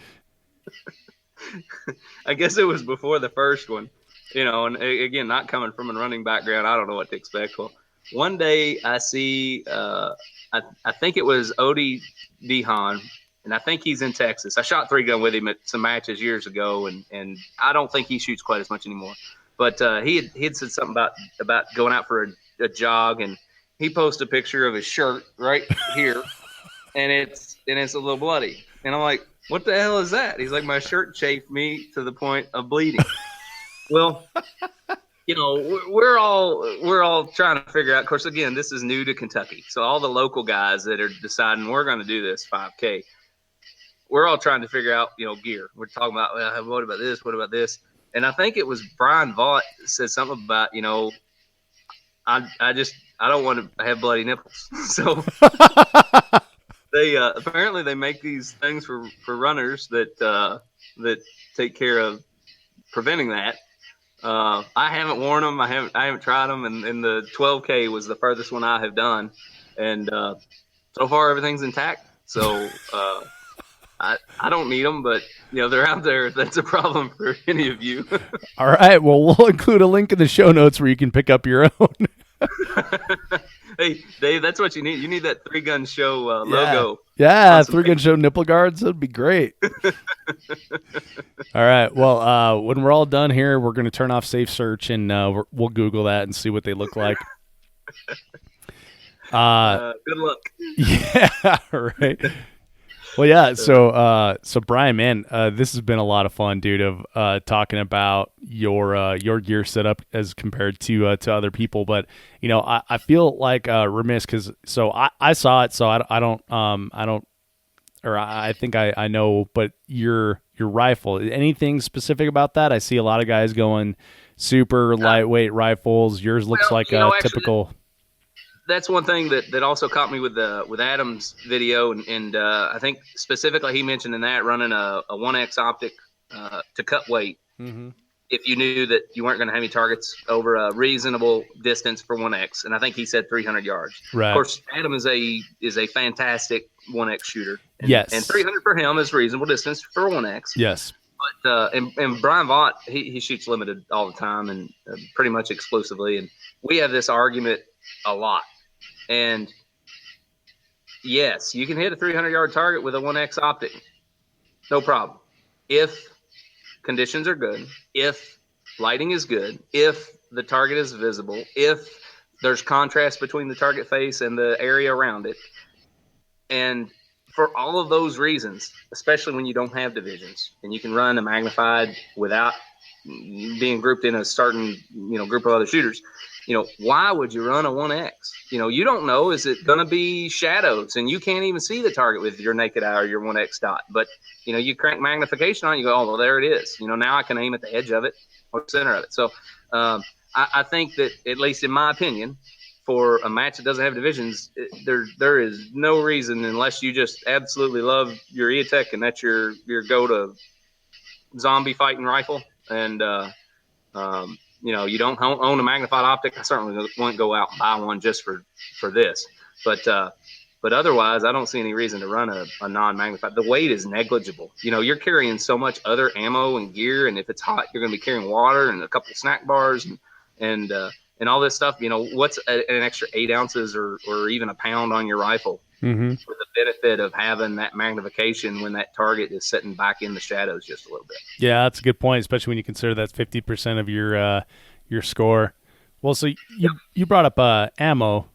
I guess it was before the first one, and again, not coming from a running background, I don't know what to expect. Well, one day I see, I think it was Odie Dehan, and I think he's in Texas. I shot 3-gun with him at some matches years ago, and I don't think he shoots quite as much anymore. But he had said something about going out for a jog, and he posted a picture of his shirt right here, and it's a little bloody. And I'm like, what the hell is that? He's like, my shirt chafed me to the point of bleeding. Well, we're all trying to figure out. Of course, again, this is new to Kentucky, so all the local guys that are deciding we're going to do this 5K, we're all trying to figure out, gear. We're talking about, well, what about this? What about this? And I think it was Brian Vaught said something about, I don't want to have bloody nipples. So they apparently they make these things for runners that take care of preventing that. I haven't worn them. I haven't tried them, and the 12K was the furthest one I have done, and so far everything's intact. So I don't need them, but they're out there if that's a problem for any of you. All right, well, we'll include a link in the show notes where you can pick up your own. Hey, Dave, that's what you need. You need that 3-Gun Show logo. Yeah, 3-Gun Show nipple guards. That'd be great. All right. Well, when we're all done here, we're going to turn off Safe Search, and we'll Google that and see what they look like. Good luck. Yeah, right. Well, yeah. So Brian, man, this has been a lot of fun, dude. Of talking about your gear setup as compared to other people, but I feel like remiss because I saw it, so I don't, or I think I know, but your rifle, anything specific about that? I see a lot of guys going super lightweight rifles. Yours looks like a typical. That's one thing that also caught me with Adam's video, and I think specifically he mentioned in that running a 1X optic to cut weight. Mm-hmm. If you knew that you weren't going to have any targets over a reasonable distance for 1X, and I think he said 300 yards. Right. Of course, Adam is a fantastic 1X shooter. And, yes. And 300 for him is reasonable distance for 1X. Yes. But and Brian Vaught, he shoots limited all the time and pretty much exclusively, and we have this argument a lot. And yes, you can hit a 300-yard target with a 1X optic, no problem. If conditions are good, if lighting is good, if the target is visible, if there's contrast between the target face and the area around it. And for all of those reasons, especially when you don't have divisions and you can run a magnified without being grouped in a certain, group of other shooters, why would you run a 1X? You don't know, is it going to be shadows and you can't even see the target with your naked eye or your 1X dot. But, you crank magnification on it, you go, oh, well, there it is. Now I can aim at the edge of it or the center of it. So I think that, at least in my opinion, for a match that doesn't have divisions, there is no reason, unless you just absolutely love your EOTech and that's your go-to zombie fighting rifle. And, you don't own a magnified optic. I certainly won't go out and buy one just for this. But otherwise, I don't see any reason to run a non-magnified. The weight is negligible. You're carrying so much other ammo and gear, and if it's hot, you're going to be carrying water and a couple of snack bars and all this stuff. What's an extra 8 ounces or even a pound on your rifle Mm-hmm. for the benefit of having that magnification when that target is sitting back in the shadows just a little bit. Yeah, that's a good point, especially when you consider that's 50% of your score. Well, so you brought up ammo.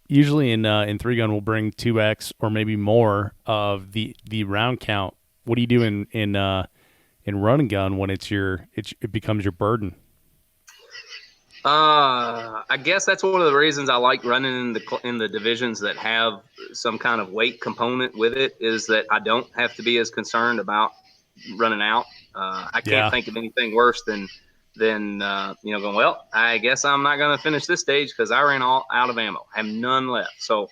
Usually in 3-gun we'll bring 2x or maybe more of the round count. What do you do in run and gun when it becomes your burden? I guess that's one of the reasons I like running in the divisions that have some kind of weight component with it, is that I don't have to be as concerned about running out. I can't think of anything worse than going, well, I guess I'm not going to finish this stage because I ran all out of ammo. I have none left. So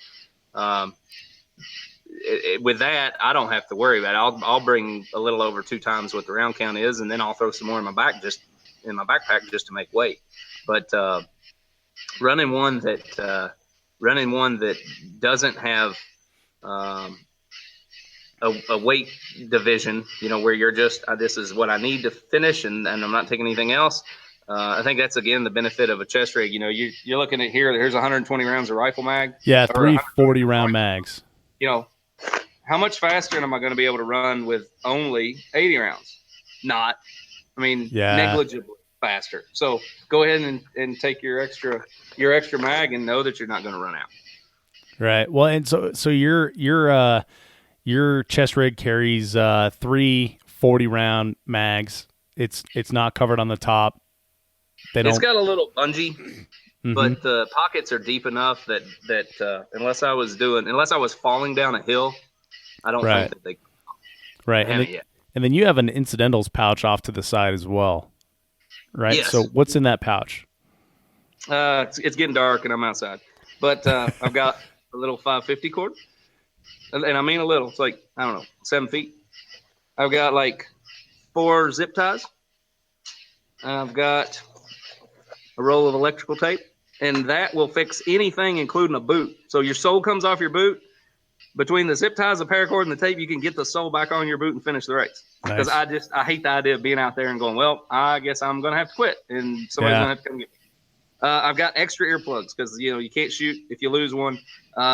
with that, I don't have to worry about it. I'll bring a little over 2 times what the round count is, and then I'll throw some more in my backpack just to make weight. But running one that doesn't have a weight division, where you're just this is what I need to finish, and I'm not taking anything else. I think that's again the benefit of a chest rig. You're looking at here's 120 rounds of rifle mag. Yeah, 3 40-round mags. How much faster am I going to be able to run with only 80 rounds? Not, negligibly faster. So go ahead and take your extra mag and know that you're not going to run out. Right. Well, and so you're your chest rig carries 3 40-round mags. It's not covered on the top. It's got a little bungee, Mhm. but the pockets are deep enough that unless I was falling down a hill, I don't Right. think that they Right. haven't yet. And then you have an incidentals pouch off to the side as well. Right? Yes. So what's in that pouch? It's getting dark and I'm outside, but I've got a little 550 cord, and I mean a little. It's like, I don't know, 7 feet. I've got like 4 zip ties. I've got a roll of electrical tape, and that will fix anything, including a boot. So your sole comes off your boot. Between the zip ties, the paracord, and the tape, you can get the sole back on your boot and finish the race. Because Nice. I hate the idea of being out there and going, well, I guess I'm going to have to quit, and somebody's going to have to come get me. I've got extra earplugs because you can't shoot if you lose one.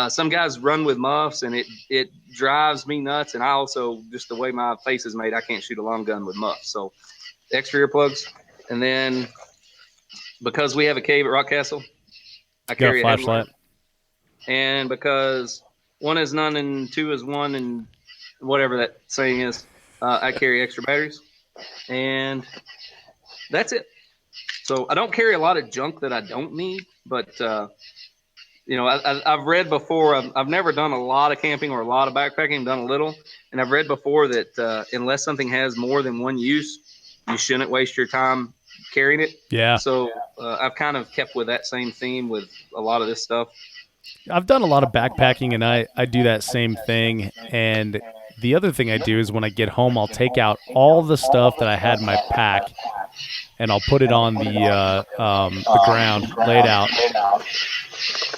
Some guys run with muffs, and it drives me nuts. And I also, just the way my face is made, I can't shoot a long gun with muffs. So extra earplugs, and then because we have a cave at Rockcastle, I Got carry a a flashlight. headlamp. And because 1 is none and 2 is 1 and whatever that saying is, I carry extra batteries, and that's it. So I don't carry a lot of junk that I don't need, but I've read before. I've never done a lot of camping or a lot of backpacking. Done a little, and I've read before that unless something has more than one use, you shouldn't waste your time carrying it. Yeah. So I've kind of kept with that same theme with a lot of this stuff. I've done a lot of backpacking, and I do that same thing. And the other thing I do is when I get home, I'll take out all the stuff that I had in my pack, and I'll put it on the ground, laid out.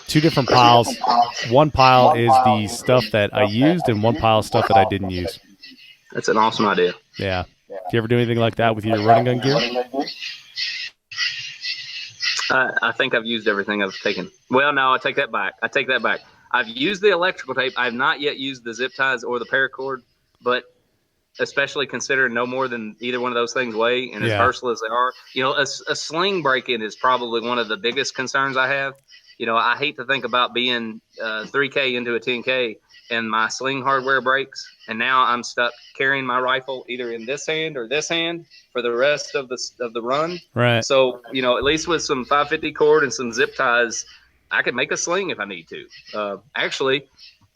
2 different piles. One pile is the stuff that I used, and one pile is stuff that I didn't use. That's an awesome idea. Yeah. Do you ever do anything like that with your running gun gear? I think I've used everything I've taken. Well, no, I take that back. I've used the electrical tape. I have not yet used the zip ties or the paracord, but especially considering no more than either one of those things weigh, and as versatile as they are, a sling break-in is probably one of the biggest concerns I have. I hate to think about being 3K into a 10K and my sling hardware breaks, and now I'm stuck carrying my rifle either in this hand or this hand for the rest of the run. Right. So, at least with some 550 cord and some zip ties, I could make a sling if I need to. Actually,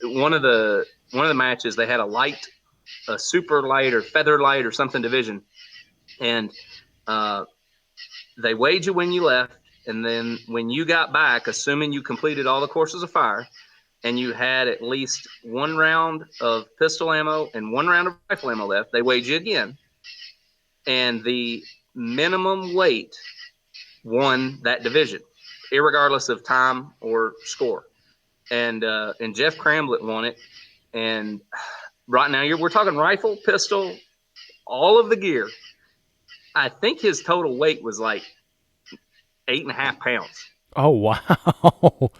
one of the matches, they had a super light or feather light or something division, and they weighed you when you left, and then when you got back, assuming you completed all the courses of fire, and you had at least 1 round of pistol ammo and 1 round of rifle ammo left, they weighed you again, and the minimum weight won that division, irregardless of time or score. And Jeff Cramblett won it. And right now we're talking rifle, pistol, all of the gear. I think his total weight was like 8.5 pounds. Oh, wow.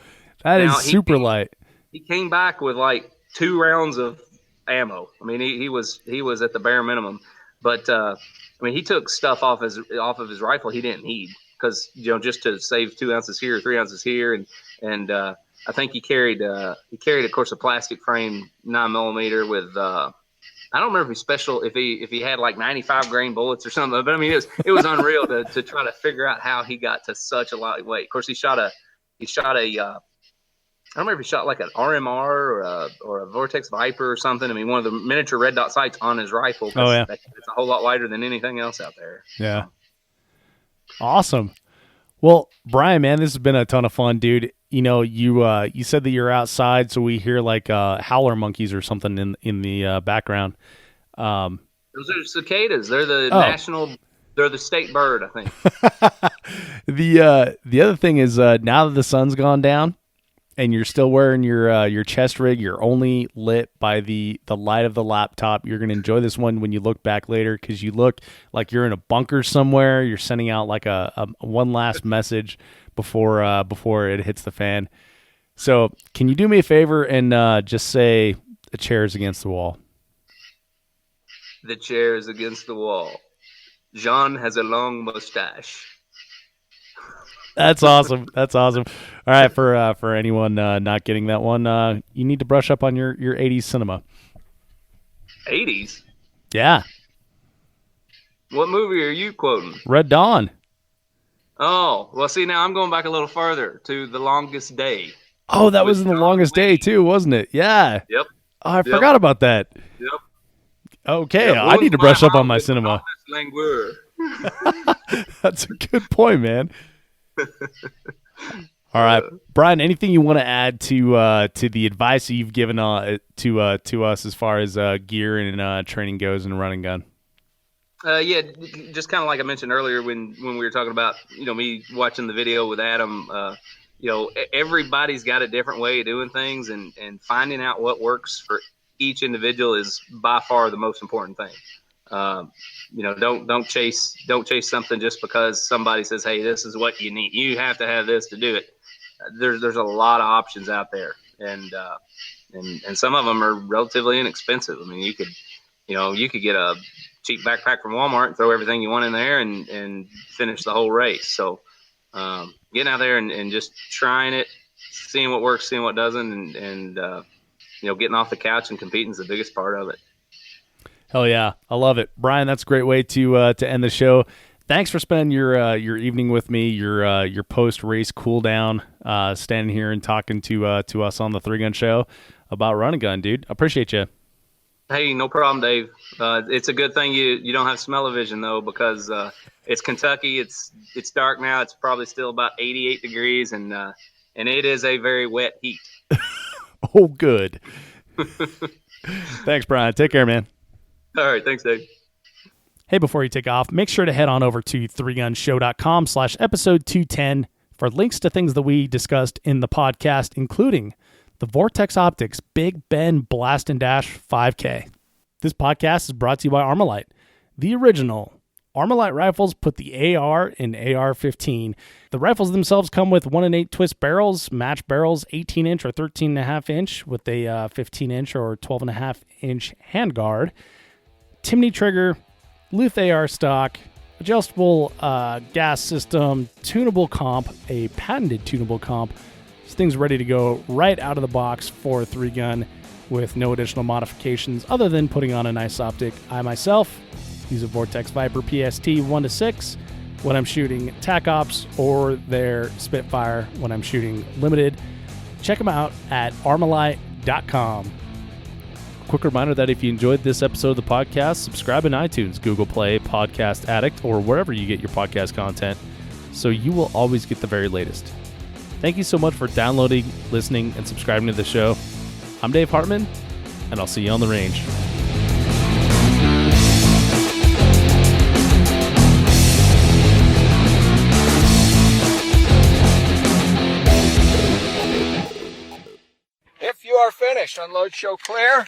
That is super light. He came back with like 2 rounds of ammo. I mean, he was at the bare minimum, but he took stuff off of his rifle he didn't need because just to save 2 ounces here, 3 ounces here, and I think he carried of course a plastic frame 9mm with I don't remember if he had like 95 grain bullets or something, but I mean it was unreal to try to figure out how he got to such a light weight. Of course, he shot a I don't remember if he shot like an RMR or a Vortex Viper or something. I mean, one of the miniature red dot sights on his rifle. Oh, yeah. It's a whole lot lighter than anything else out there. Yeah. Awesome. Well, Bryan, man, this has been a ton of fun, dude. You said that you're outside, so we hear like howler monkeys or something in the background. Those are cicadas. They're the they're the state bird, I think. The other thing is now that the sun's gone down, and you're still wearing your chest rig, you're only lit by the light of the laptop. You're going to enjoy this one when you look back later because you look like you're in a bunker somewhere. You're sending out like a one last message before it hits the fan. So can you do me a favor and just say the chair is against the wall? The chair is against the wall. Jean has a long mustache. That's awesome. That's awesome. All right, for anyone not getting that one, you need to brush up on your 80s cinema. 80s? Yeah. What movie are you quoting? Red Dawn. Oh, well, see, now I'm going back a little further to The Longest Day. Oh, that was With in The John Longest Day Wayne. too, wasn't it? Yeah. Yep. Oh, I forgot about that. Yep. Okay, Yeah, I need to brush up on my Hollywood cinema. langueur. That's a good point, man. All right, Bryan. Anything you want to add to the advice that you've given to us as far as gear and training goes and running gun? Yeah, just kind of like I mentioned earlier when we were talking about me watching the video with Adam. Everybody's got a different way of doing things, and finding out what works for each individual is by far the most important thing. Don't chase something just because somebody says, hey, this is what you need. You have to have this to do it. There's a lot of options out there, and some of them are relatively inexpensive. I mean, you could get a cheap backpack from Walmart and throw everything you want in there and finish the whole race. So getting out there and just trying it, seeing what works, seeing what doesn't, and getting off the couch and competing is the biggest part of it. Hell yeah, I love it, Bryan. That's a great way to end the show. Thanks for spending your evening with me, your post race cool down, standing here and talking to us on the 3-Gun Show about Run and Gun, dude. I appreciate you. Hey, no problem, Dave. It's a good thing you don't have smell-o-vision though, because it's Kentucky. It's dark now. It's probably still about 88 degrees, and it is a very wet heat. Oh, good. Thanks, Bryan. Take care, man. All right, thanks, Dave. Hey, before you take off, make sure to head on over to 3gunshow.com/episode 210 for links to things that we discussed in the podcast, including the Vortex Optics Big Ben Blast and Dash 5K. This podcast is brought to you by Armalite. The original Armalite rifles put the AR in AR-15. The rifles themselves come with 1-8 twist barrels, match barrels, 18-inch or 13.5-inch with a 15-inch or 12.5-inch handguard, Timney trigger, Luth AR stock, adjustable gas system, tunable comp, a patented tunable comp. This thing's ready to go right out of the box for a 3-gun with no additional modifications other than putting on a nice optic. I myself use a Vortex Viper PST 1-6 when I'm shooting TAC Ops or their Spitfire when I'm shooting limited. Check them out at armalite.com. Quick reminder that if you enjoyed this episode of the podcast, subscribe in iTunes, Google Play, Podcast Addict, or wherever you get your podcast content, so you will always get the very latest. Thank you so much for downloading, listening, and subscribing to the show. I'm Dave Hartman, and I'll see you on the range. If you are finished, unload, show clear.